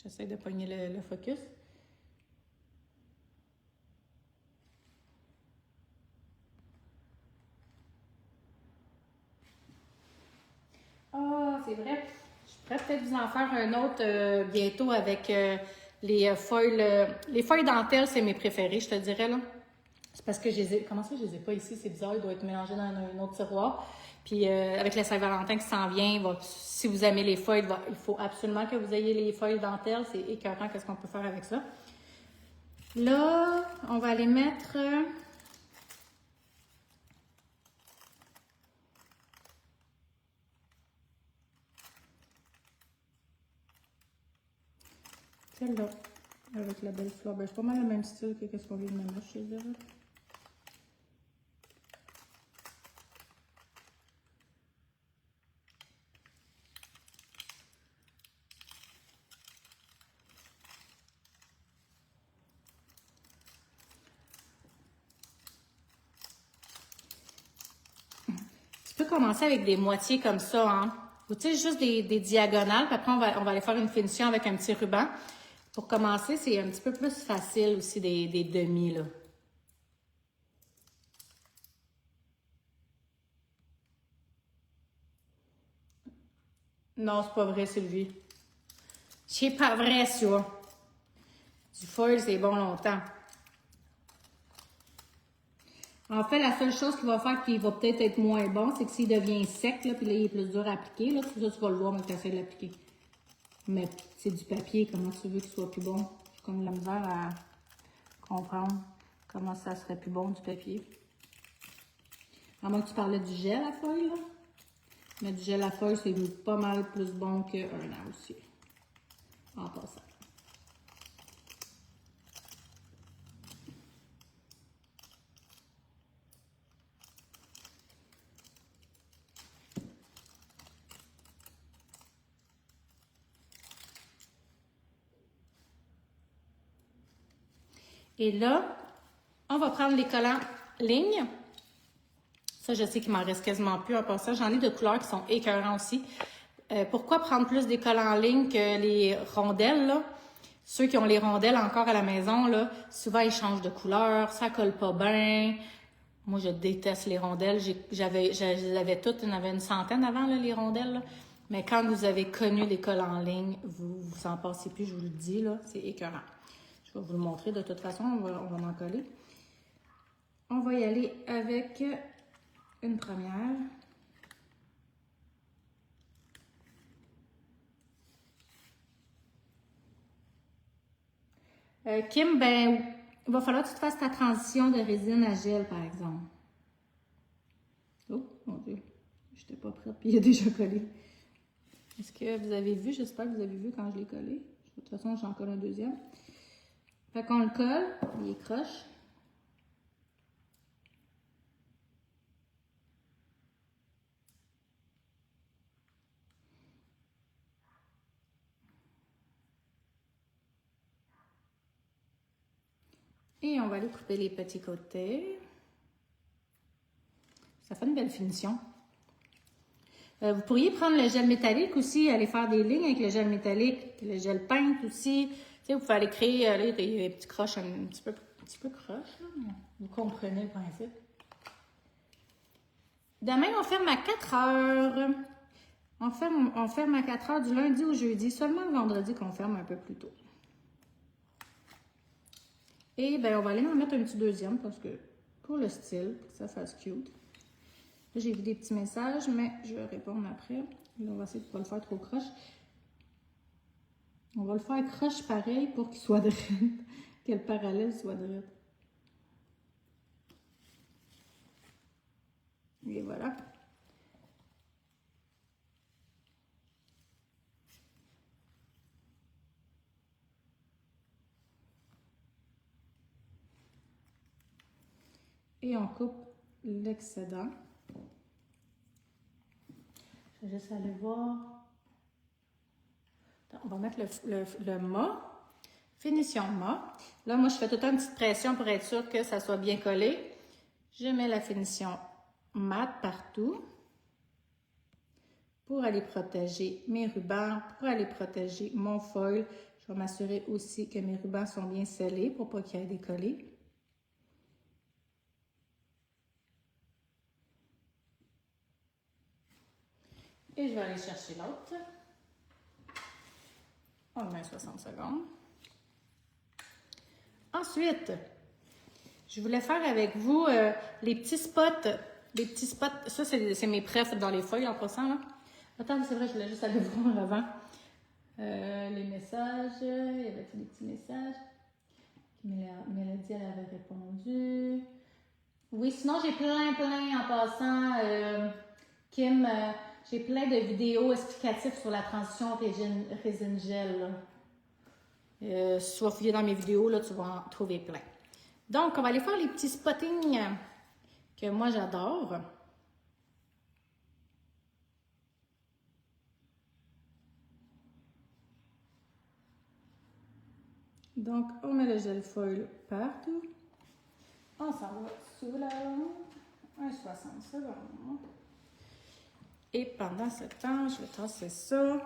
J'essaie de pogner le focus. Ah, c'est vrai. Je pourrais peut-être vous en faire un autre bientôt avec les feuilles dentelles, c'est mes préférés, je te dirais, là. C'est parce que je les ai... Comment ça, je les ai pas ici? C'est bizarre, ils doivent être mélangés dans un autre tiroir. Puis avec la Saint-Valentin qui s'en vient, si vous aimez les feuilles, il faut absolument que vous ayez les feuilles dentelles. C'est écœurant, qu'est-ce qu'on peut faire avec ça. Là, on va aller mettre... celle-là, avec la belle fleur. Ben, c'est pas mal le même style que ce qu'on vient de mettre, je te dirais. Tu peux commencer avec des moitiés comme ça, hein. Ou tu sais, juste des diagonales, puis après, on va aller faire une finition avec un petit ruban. Pour commencer, c'est un petit peu plus facile aussi des demi, là. Non, c'est pas vrai, Sylvie. C'est pas vrai, ça. Du foil, c'est bon longtemps. En fait, la seule chose qui va faire qu'il va peut-être être moins bon, c'est que s'il devient sec, là, puis là, il est plus dur à appliquer, là, ça, tu vas le voir quand tu essaies de l'appliquer. Mais c'est du papier, comment tu veux qu'il soit plus bon? J'ai comme la misère à comprendre comment ça serait plus bon du papier. À moins que tu parlais du gel à feuille, là. Mais du gel à feuille, c'est pas mal plus bon qu'un an aussi. En passant. Et là, on va prendre les collants lignes. Ça, je sais qu'il m'en reste quasiment plus en passant. J'en ai de couleurs qui sont écœurants aussi. Pourquoi prendre plus des collants en ligne que les rondelles, là? Ceux qui ont les rondelles encore à la maison, là, souvent ils changent de couleur, ça colle pas bien. Moi, je déteste les rondelles. J'avais toutes, il y en avait une centaine avant, là, les rondelles. Là. Mais quand vous avez connu les collants en ligne, vous en passez plus, je vous le dis, là, c'est écœurant. Je vais vous le montrer de toute façon, on va en coller. On va y aller avec une première. Kim, ben, il va falloir que tu te fasses ta transition de résine à gel, par exemple. Oh, mon Dieu, je n'étais pas prête, puis il a déjà collé. Est-ce que vous avez vu? J'espère que vous avez vu quand je l'ai collé. De toute façon, j'en colle un deuxième. Fait qu'on le colle, il est croche. Et on va aller couper les petits côtés. Ça fait une belle finition. Vous pourriez prendre le gel métallique aussi, aller faire des lignes avec le gel métallique, le gel peint aussi. Tu sais, vous pouvez aller créer là, des petits croches un petit peu croches. Vous comprenez le principe. Demain, on ferme à 4 heures. On ferme à 4 heures du lundi au jeudi. Seulement le vendredi qu'on ferme un peu plus tôt. Et bien, on va aller en mettre un petit deuxième parce que pour le style, pour que ça fasse cute. Là, j'ai vu des petits messages, mais je vais répondre après. Là, on va essayer de ne pas le faire trop croche. On va le faire croche pareil pour qu'il soit droit, que le parallèle soit droit. Et voilà. Et on coupe l'excédent. Je vais juste aller voir. On va mettre le mât. Finition mât. Là, moi, je fais tout le temps une petite pression pour être sûr que ça soit bien collé. Je mets la finition mat partout pour aller protéger mes rubans, pour aller protéger mon foil. Je vais m'assurer aussi que mes rubans sont bien scellés pour pas qu'il y ait des collés. Et je vais aller chercher l'autre. On met 60 secondes. Ensuite, je voulais faire avec vous les petits spots. Les petits spots, ça c'est mes prefs dans les feuilles en passant. Là. Attends, c'est vrai, je voulais juste aller voir avant. Les messages, il y avait des petits messages. Mélodie, elle avait répondu. Oui, sinon j'ai plein en passant. Kim, j'ai plein de vidéos explicatives sur la transition résine gel. Si tu vas fouiller dans mes vidéos, là, tu vas en trouver plein. Donc, on va aller faire les petits spottings que moi j'adore. Donc, on met le gel foil partout. On s'en va sous la lampe. 60 secondes. Et pendant ce temps, je vais tasser ça.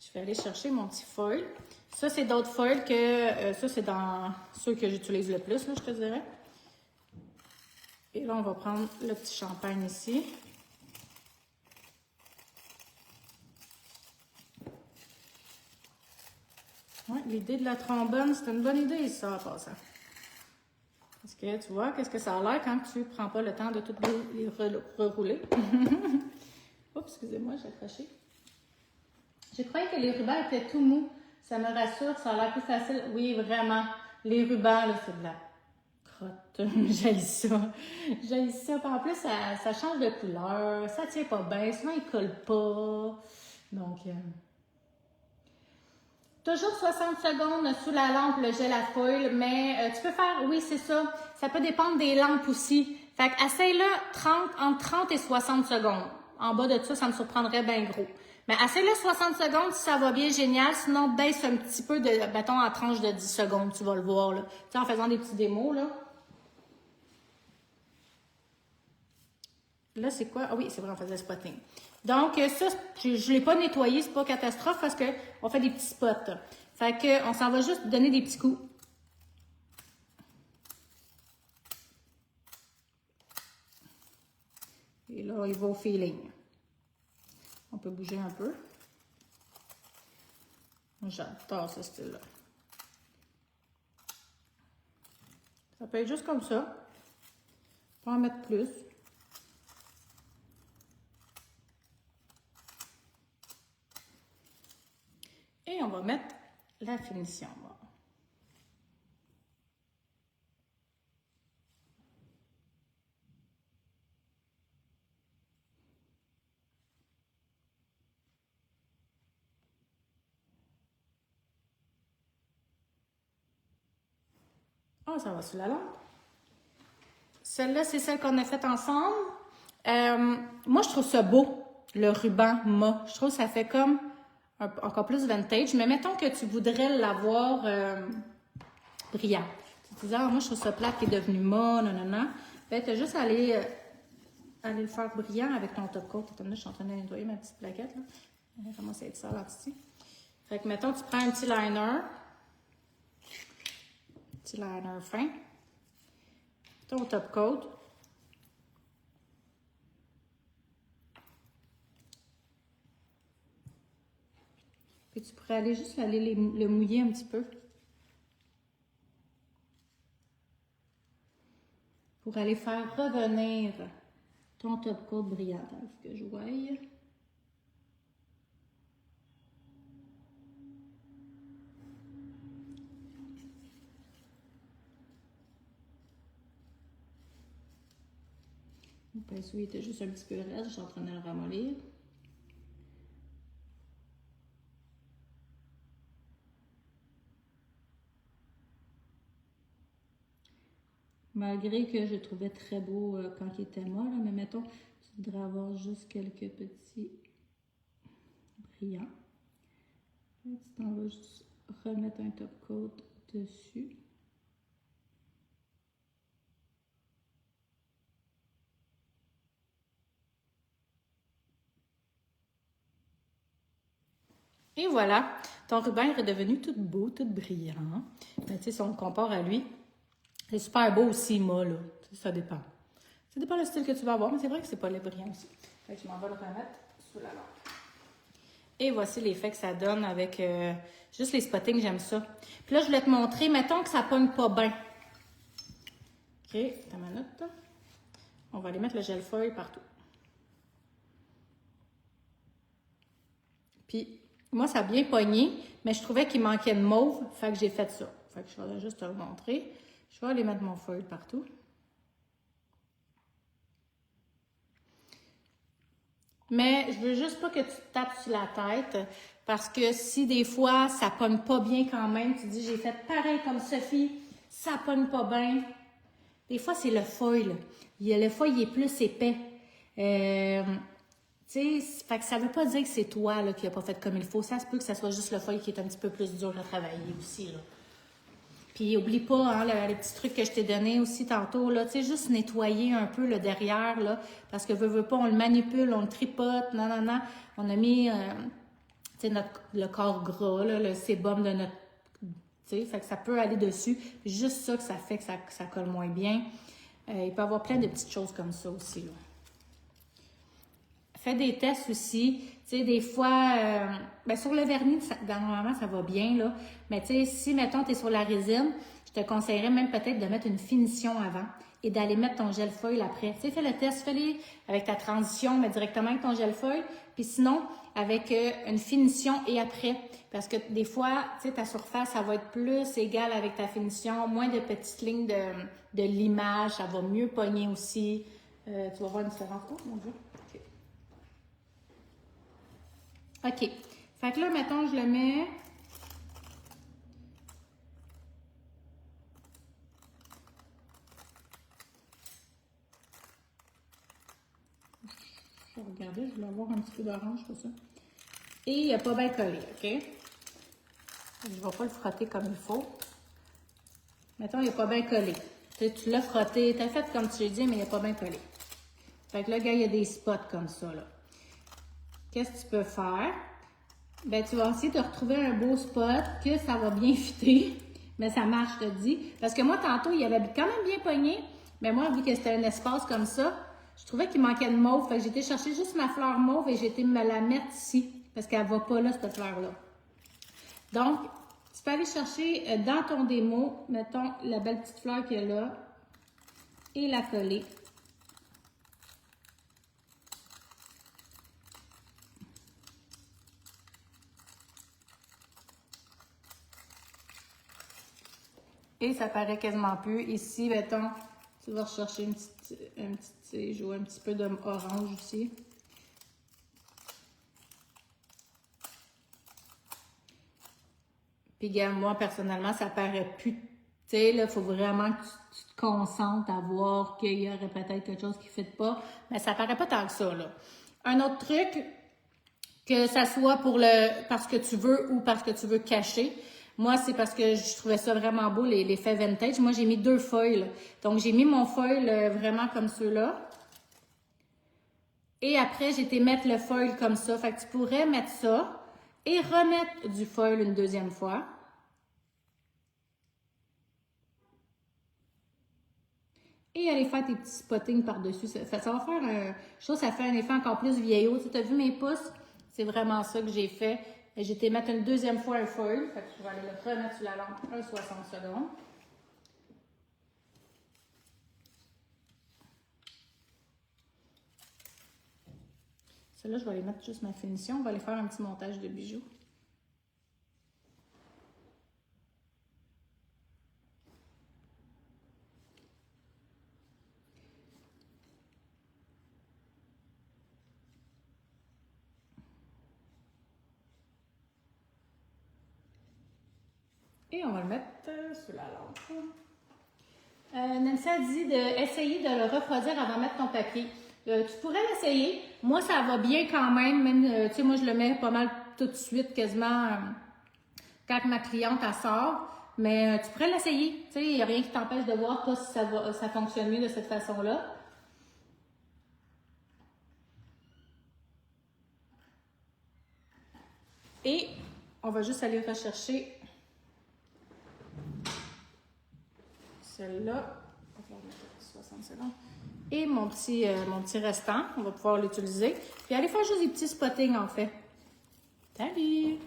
Je vais aller chercher mon petit foil. Ça, c'est d'autres foils que... ça, c'est dans ceux que j'utilise le plus, là, je te dirais. Et là, on va prendre le petit champagne ici. Ouais, l'idée de la trombone, c'est une bonne idée, ça, en passant. Parce que, tu vois, qu'est-ce que ça a l'air quand tu ne prends pas le temps de tout les rerouler. Oups, excusez-moi, j'ai accroché. Je croyais que les rubans étaient tout mous. Ça me rassure, ça a l'air plus facile. Oui, vraiment. Les rubans, là, c'est de la crotte. J'haïs ça. J'haïs ça. En plus, ça change de couleur. Ça tient pas bien. Souvent, il colle pas. Donc, toujours 60 secondes sous la lampe, le gel à foil. Mais tu peux faire, oui, c'est ça. Ça peut dépendre des lampes aussi. Fait que essaye-le entre 30 et 60 secondes. En bas de ça, ça me surprendrait bien gros. Mais essaye-le 60 secondes si ça va bien, génial. Sinon, baisse un petit peu de, mettons, en tranche de 10 secondes, tu vas le voir, là. Tu sais, en faisant des petits démos, là. Là, c'est quoi? Ah oui, c'est vrai, on faisait le spotting. Donc, ça, je ne l'ai pas nettoyé, c'est pas catastrophe parce qu'on fait des petits spots. Fait que, on s'en va juste donner des petits coups. Et là, il va au feeling. On peut bouger un peu. J'adore ce style-là. Ça peut être juste comme ça. On peut en mettre plus. Et on va mettre la finition. Oh, ça va sur la lampe. Celle-là, c'est celle qu'on a faite ensemble. Moi, je trouve ça beau, le ruban mat. Je trouve que ça fait comme encore plus vintage. Mais mettons que tu voudrais l'avoir brillant. Tu te dis, ah, moi, je trouve ça plate qui est devenu mat, non. Ben, tu as juste à aller le faire brillant avec ton top coat. Attends, là, je suis en train de nettoyer ma petite plaquette. Là. Elle commence à être sale là-dessus. Fait que, mettons, tu prends un petit liner. Petit liner fin. Ton top coat. Puis tu pourrais aller juste le mouiller un petit peu. Pour aller faire revenir ton top coat brillant. Il faut que je voie. Le pinceau était juste un petit peu raide, je suis en train de le ramollir. Malgré que je le trouvais très beau quand il était mort, là, mais mettons, tu voudrais avoir juste quelques petits brillants. Là, tu t'en vas juste remettre un top coat dessus. Et voilà, ton ruban est redevenu tout beau, tout brillant. Mais tu sais, si on le compare à lui, c'est super beau aussi, moi, là. Ça dépend. Ça dépend du style que tu vas avoir, mais c'est vrai que c'est pas le brillant aussi. Fait que je m'en vais le remettre sous la lampe. Et voici l'effet que ça donne avec juste les spottings, j'aime ça. Puis là, je voulais te montrer, mettons que ça pogne pas bien. OK, ta minute. On va aller mettre le gel feuille partout. Puis, moi, ça a bien pogné, mais je trouvais qu'il manquait de mauve, fait que j'ai fait ça. Fait que je vais juste te le montrer. Je vais aller mettre mon feuille partout. Mais je veux juste pas que tu te tapes sur la tête, parce que si des fois, ça pogne pas bien quand même, tu dis, j'ai fait pareil comme Sophie, ça pogne pas bien. Des fois, c'est le foil. Le foil, il est plus épais. Tu sais, fait que ça veut pas dire que c'est toi là, qui a pas fait comme il faut. Ça se peut que ça soit juste le foil qui est un petit peu plus dur à travailler aussi, là. Puis, oublie pas, hein, les petits trucs que je t'ai donnés aussi tantôt, là, tu sais, juste nettoyer un peu le derrière, là, parce que veut pas, on le manipule, on le tripote, non. On a mis, tu sais, le corps gras, là, le sébum de notre, tu sais, fait que ça peut aller dessus. Juste ça que ça fait que ça colle moins bien. Il peut y avoir plein de petites choses comme ça aussi, là. Fais des tests aussi. Tu sais, des fois, ben sur le vernis, normalement, ça va bien, là. Mais tu sais, si, mettons, tu es sur la résine, je te conseillerais même peut-être de mettre une finition avant et d'aller mettre ton gel feuille après. Tu sais, fais le test, fais-le avec ta transition, mais directement avec ton gel feuille. Puis sinon, avec une finition et après. Parce que des fois, tu sais, ta surface, ça va être plus égale avec ta finition, moins de petites lignes de l'image, ça va mieux pogner aussi. Tu vas voir une différence. Oh, mon Dieu. OK. Fait que là, mettons, je le mets. Je vais regarder, je voulais avoir un petit peu d'orange pour ça. Et il n'a pas bien collé, OK? Je ne vais pas le frotter comme il faut. Mettons, il n'a pas bien collé. Tu l'as frotté, tu as fait comme tu l'as dit, mais il n'a pas bien collé. Fait que là, gars, il y a des spots comme ça, là. Qu'est-ce que tu peux faire? Ben, tu vas essayer de retrouver un beau spot, que ça va bien fitter. Mais ça marche, je te dis. Parce que moi, tantôt, il avait quand même bien pogné. Mais moi, vu que c'était un espace comme ça, je trouvais qu'il manquait de mauve. Fait que j'ai été chercher juste ma fleur mauve et j'ai été me la mettre ici. Parce qu'elle va pas là, cette fleur-là. Donc, tu peux aller chercher dans ton démo, mettons, la belle petite fleur qu'il y a là et la coller. Et ça paraît quasiment plus. Ici, mettons, tu vas rechercher un petit, jouer un petit peu d'orange aussi. Puis, moi, personnellement, ça paraît plus Tu sais, là, il faut vraiment que tu te concentres à voir qu'il y aurait peut-être quelque chose qui ne fit pas. Mais ça paraît pas tant que ça, là. Un autre truc, que ça soit parce que tu veux ou parce que tu veux cacher. Moi, c'est parce que je trouvais ça vraiment beau, l'effet vintage. Moi, j'ai mis 2 foils. Donc, j'ai mis mon foil vraiment comme ceux-là. Et après, j'ai été mettre le foil comme ça. Fait que tu pourrais mettre ça et remettre du foil une deuxième fois. Et aller faire tes petits spottings par-dessus. Ça va faire je trouve que ça fait un effet encore plus vieillot. Tu as vu mes pouces? C'est vraiment ça que j'ai fait. J'ai été mettre une deuxième fois un foil. Fait que je vais aller le remettre sur la lampe un 60 secondes. Celle-là, je vais aller mettre juste ma finition. On va aller faire un petit montage de bijoux. Et on va le mettre sur la lampe. Nancy a dit d'essayer de le refroidir avant de mettre ton papier. Tu pourrais l'essayer. Moi, ça va bien quand même. Tu sais, moi, je le mets pas mal tout de suite, quasiment quand ma cliente elle sort. Mais tu pourrais l'essayer. Tu sais, il n'y a rien qui t'empêche de voir pas si ça fonctionne mieux de cette façon-là. Et on va juste aller rechercher celle-là. On va mettre 60 secondes. Et mon petit restant, on va pouvoir l'utiliser. Puis aller faire juste des petits spottings en fait. Salut!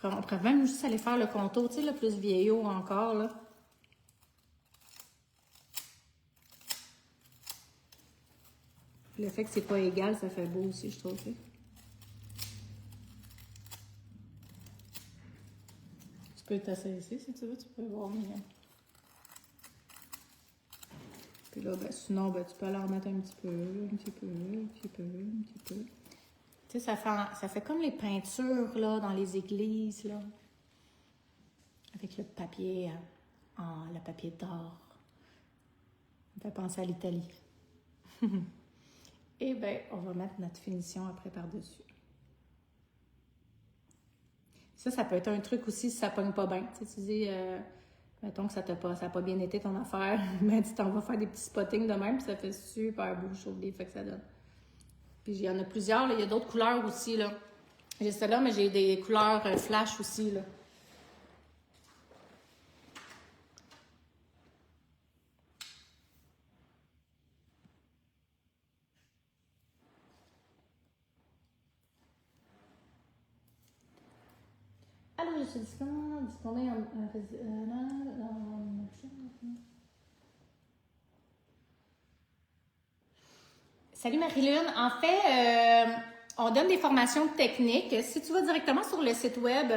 On pourrait même juste aller faire le contour, tu sais, le plus vieillot encore, là. Le fait que c'est pas égal, ça fait beau aussi, je trouve. Tu peux t'asseoir ici, si tu veux, tu peux voir mieux. Puis là, ben, sinon, ben, tu peux aller en remettre un petit peu, un petit peu, un petit peu, un petit peu. Tu sais, ça fait comme les peintures, là, dans les églises, là. Avec le papier, le papier d'or. On fait penser à l'Italie. Et bien, on va mettre notre finition après par-dessus. Ça peut être un truc aussi si ça pogne pas bien. Tu sais, tu dis, mettons que ça n'a pas bien été ton affaire, mais tu t'en vas faire des petits spottings de même, puis ça fait super beau, je trouve, l'effet que ça donne. Puis il y en a plusieurs, là. Il y a d'autres couleurs aussi, là. J'ai celle-là, mais j'ai des couleurs flash aussi, là. Alors, je suis disponible Salut Marie-Lune. En fait, on donne des formations techniques. Si tu vas directement sur le site web,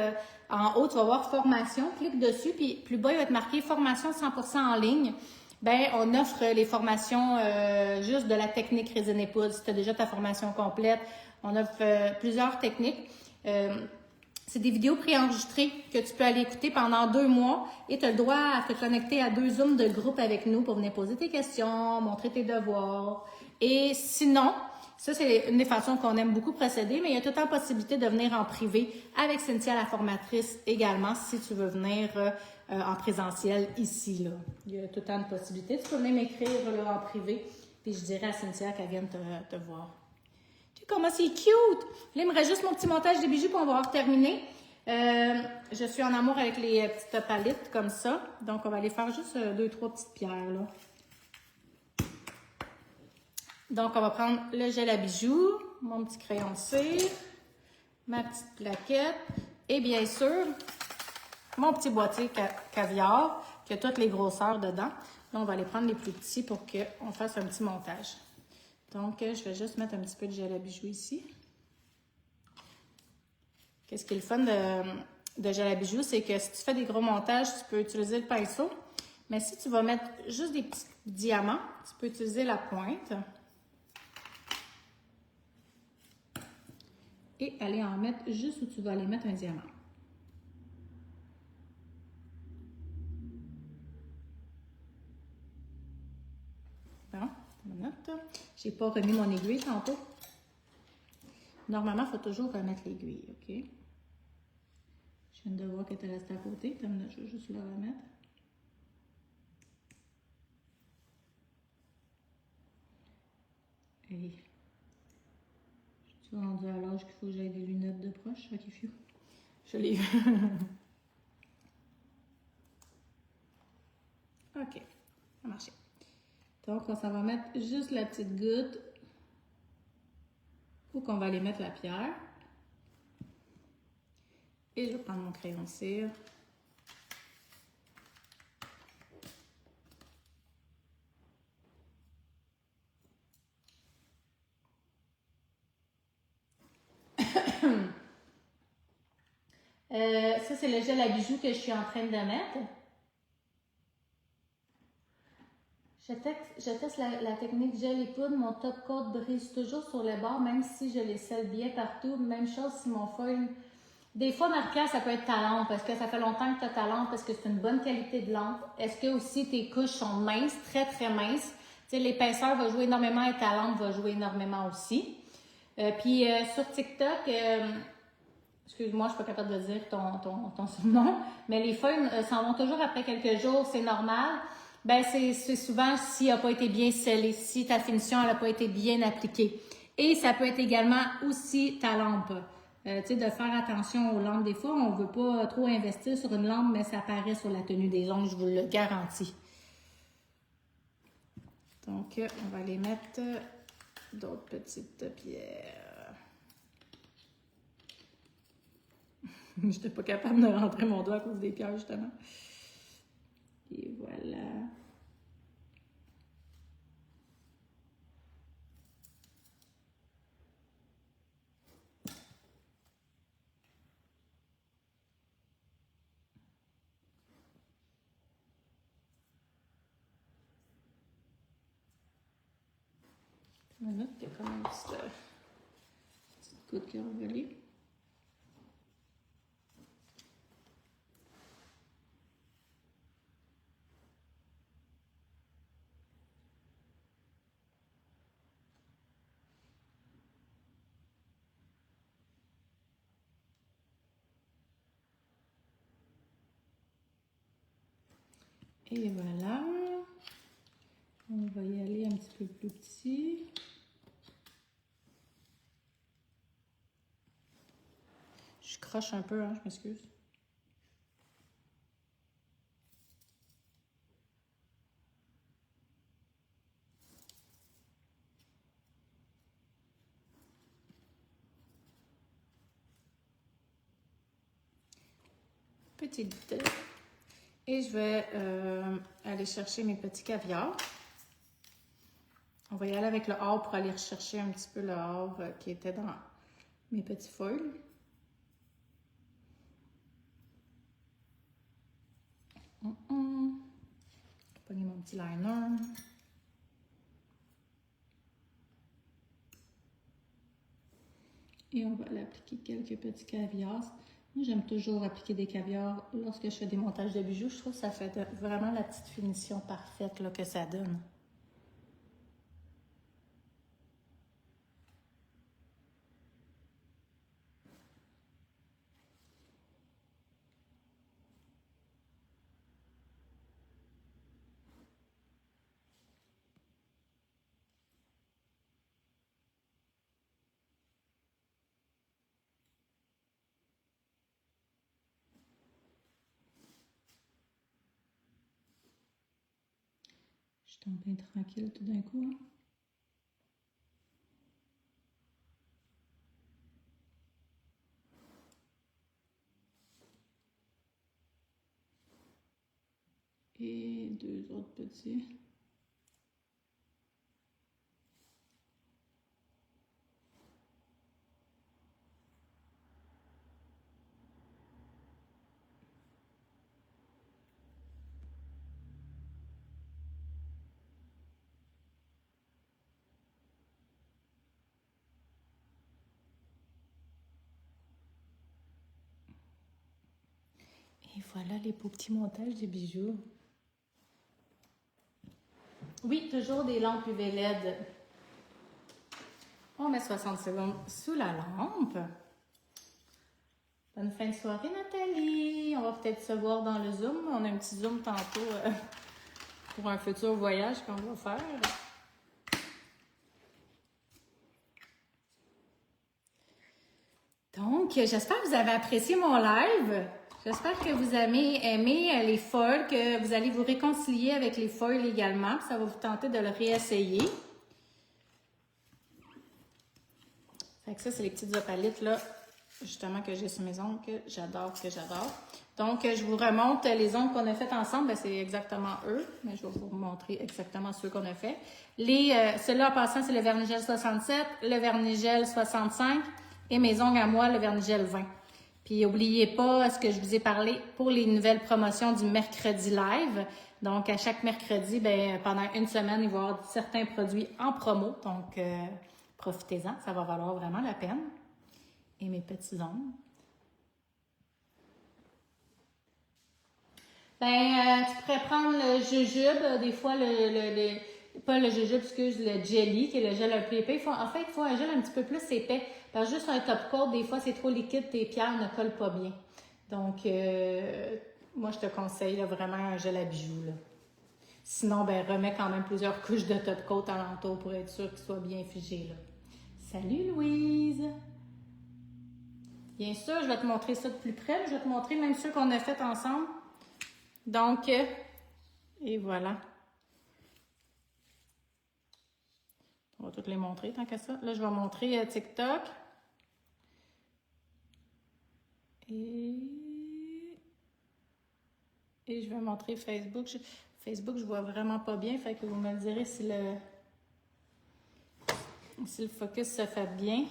en haut, tu vas voir formation, clique dessus, puis plus bas, il va être marqué formation 100% en ligne. Ben, on offre les formations juste de la technique résine et poudre. Si tu as déjà ta formation complète, on offre plusieurs techniques. C'est des vidéos préenregistrées que tu peux aller écouter pendant 2 mois et tu as le droit à te connecter à 2 Zooms de groupe avec nous pour venir poser tes questions, montrer tes devoirs. Et sinon, ça c'est une des façons qu'on aime beaucoup procéder, mais il y a tout le temps possibilité de venir en privé avec Cynthia la formatrice également si tu veux venir en présentiel ici. Là. Il y a tout le temps de possibilités. Tu peux même m'écrire en privé puis je dirai à Cynthia qu'elle vienne te voir. Comment c'est cute! Là, il me reste juste mon petit montage des bijoux pour on va avoir terminé. Je suis en amour avec les petites palettes comme ça. Donc, on va aller faire juste 2-3 petites pierres. Là. Donc, on va prendre le gel à bijoux, mon petit crayon de cire, ma petite plaquette et bien sûr, mon petit boîtier caviar qui a toutes les grosseurs dedans. Là, on va aller prendre les plus petits pour qu'on fasse un petit montage. Donc, je vais juste mettre un petit peu de gel à bijoux ici. Qu'est-ce qui est le fun de gel à bijoux, c'est que si tu fais des gros montages, tu peux utiliser le pinceau. Mais si tu vas mettre juste des petits diamants, tu peux utiliser la pointe. Et aller en mettre juste où tu vas aller mettre un diamant. J'ai pas remis mon aiguille tantôt. Normalement, il faut toujours remettre l'aiguille, OK? Je viens de voir qu'elle était restée à côté. Je vais juste la remettre. Et je suis rendue à l'âge qu'il faut que j'aille des lunettes de proche. OK, fiu. Je l'ai vu. OK, ça a marché. Donc, on s'en va mettre juste la petite goutte où qu'on va aller mettre la pierre. Et je vais prendre mon crayon de cire. Ça, c'est le gel à bijoux que je suis en train de mettre. Je teste la technique gel et poudre. Mon top coat brise toujours sur les bords, même si je les scelle bien partout. Même chose si mon foil... Des fois, Marie-Pierre, ça peut être ta lampe, parce que ça fait longtemps que tu as ta lampe, parce que c'est une bonne qualité de lampe. Est-ce que aussi tes couches sont minces, très, très minces? Tu sais, l'épaisseur va jouer énormément et ta lampe va jouer énormément aussi. Puis sur TikTok... excuse-moi, je suis pas capable de dire ton surnom, mais les feuilles s'en vont toujours après quelques jours, c'est normal. Ben c'est souvent s'il n'a pas été bien scellé, si ta finition n'a pas été bien appliquée. Et ça peut être également aussi ta lampe. Tu sais, de faire attention aux lampes. Des fois, on ne veut pas trop investir sur une lampe, mais ça apparaît sur la tenue des ongles, je vous le garantis. Donc, on va aller mettre d'autres petites pierres. Je n'étais pas capable de rentrer mon doigt à cause des pierres, justement. Et voilà. Une minute, il y a comme une petite goutte qui a envolé. Et voilà. On va y aller un petit peu plus petit. Je croche un peu, hein, je m'excuse. Petite. Et je vais aller chercher mes petits caviars. On va y aller avec le or pour aller rechercher un petit peu le or qui était dans mes petits foils. Je vais pogner mon petit liner. Et on va l'appliquer quelques petits caviars. Moi, j'aime toujours appliquer des caviars lorsque je fais des montages de bijoux. Je trouve que ça fait vraiment la petite finition parfaite là, que ça donne. Je tombe bien tranquille tout d'un coup. Hein? Et deux autres petits. Et voilà les beaux petits montages de bijoux. Oui, toujours des lampes UV LED. On met 60 secondes sous la lampe. Bonne fin de soirée, Nathalie. On va peut-être se voir dans le Zoom. On a un petit Zoom tantôt pour un futur voyage qu'on va faire. Donc, j'espère que vous avez apprécié mon live. J'espère que vous avez aimé les foils, que vous allez vous réconcilier avec les foils également. Ça va vous tenter de le réessayer. Fait que ça, c'est les petites opalites là, justement, que j'ai sur mes ongles, que j'adore, Donc, je vous remonte les ongles qu'on a fait ensemble. Ben, c'est exactement eux, mais je vais vous montrer exactement ceux qu'on a fait. Ceux-là, en passant, c'est le Vernigel 67, le Vernigel 65 et mes ongles à moi, le Vernigel 20. Puis, n'oubliez pas ce que je vous ai parlé pour les nouvelles promotions du mercredi live. Donc, à chaque mercredi, ben, pendant une semaine, il va y avoir certains produits en promo. Donc, profitez-en, ça va valoir vraiment la peine. Et mes petits ongles. Ben, tu pourrais prendre le jujube, des fois pas le jujube, excuse, le jelly, qui est le gel un peu épais. En fait, il faut un gel un petit peu plus épais. Parce que juste un top coat, des fois, c'est trop liquide, tes pierres ne collent pas bien. Donc, moi, je te conseille là, vraiment un gel à bijoux. Là. Sinon, ben, remets quand même plusieurs couches de top coat alentour pour être sûr qu'il soit bien figé. Là. Salut, Louise! Bien sûr, je vais te montrer ça de plus près. Je vais te montrer même ceux qu'on a fait ensemble. Donc, et voilà. On va toutes les montrer tant qu'à ça. Là, je vais montrer TikTok. Et je vais montrer Facebook. Facebook, je vois vraiment pas bien. Fait que vous me direz si le focus se fait bien.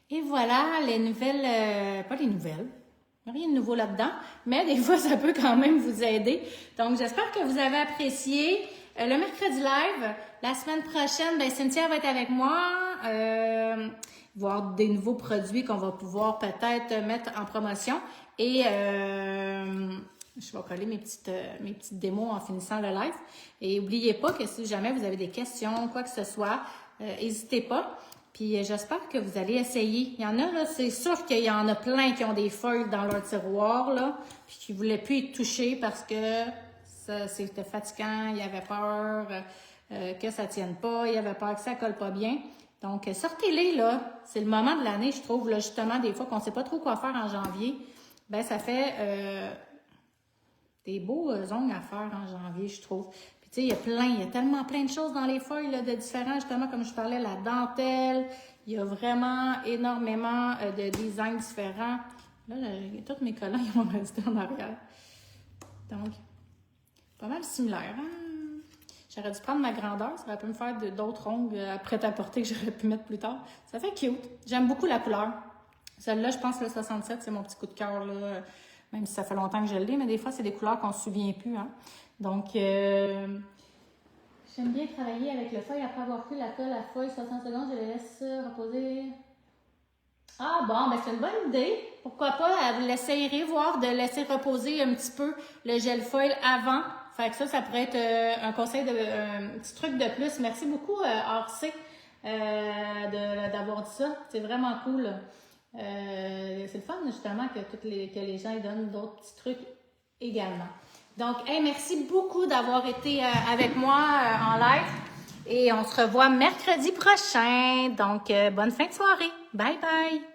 Et voilà, les nouvelles, pas les nouvelles, rien de nouveau là-dedans, mais des fois, ça peut quand même vous aider. Donc, j'espère que vous avez apprécié le mercredi live. La semaine prochaine, ben, Cynthia va être avec moi, voir des nouveaux produits qu'on va pouvoir peut-être mettre en promotion. Et je vais coller mes petites démos en finissant le live. Et n'oubliez pas que si jamais vous avez des questions, quoi que ce soit, n'hésitez pas. Puis j'espère que vous allez essayer. Il y en a, là, c'est sûr qu'il y en a plein qui ont des feuilles dans leur tiroir, là, puis qui ne voulaient plus y toucher parce que c'était fatigant, il y avait peur que ça ne tienne pas, il y avait peur que ça ne colle pas bien. Donc, sortez-les, là. C'est le moment de l'année, je trouve, là, justement, des fois qu'on ne sait pas trop quoi faire en janvier. Ben ça fait des beaux ongles à faire en janvier, je trouve. Tu sais, il y a tellement plein de choses dans les feuilles là, de différents, justement, comme je parlais, la dentelle. Il y a vraiment énormément de designs différents. Là, tous mes collants, ils vont rester en arrière. Donc, pas mal similaire. Hein? J'aurais dû prendre ma grandeur. Ça aurait pu me faire d'autres ongles prêts à porter que j'aurais pu mettre plus tard. Ça fait cute. J'aime beaucoup la couleur. Celle-là, je pense, le 67, c'est mon petit coup de cœur, là. Même si ça fait longtemps que je l'ai, mais des fois, c'est des couleurs qu'on ne se souvient plus. Hein? Donc, j'aime bien travailler avec le feuille. Après avoir fait la colle à feuille 60 secondes, je les laisse reposer. Ah bon, ben c'est une bonne idée. Pourquoi pas, vous l'essayerez, voir de laisser reposer un petit peu le gel foil avant. Fait que ça pourrait être un conseil, un petit truc de plus. Merci beaucoup, RC, d'avoir dit ça. C'est vraiment cool. C'est le fun, justement, que les gens donnent d'autres petits trucs également. Donc, hey, merci beaucoup d'avoir été avec moi en live. Et on se revoit mercredi prochain. Donc, bonne fin de soirée. Bye bye!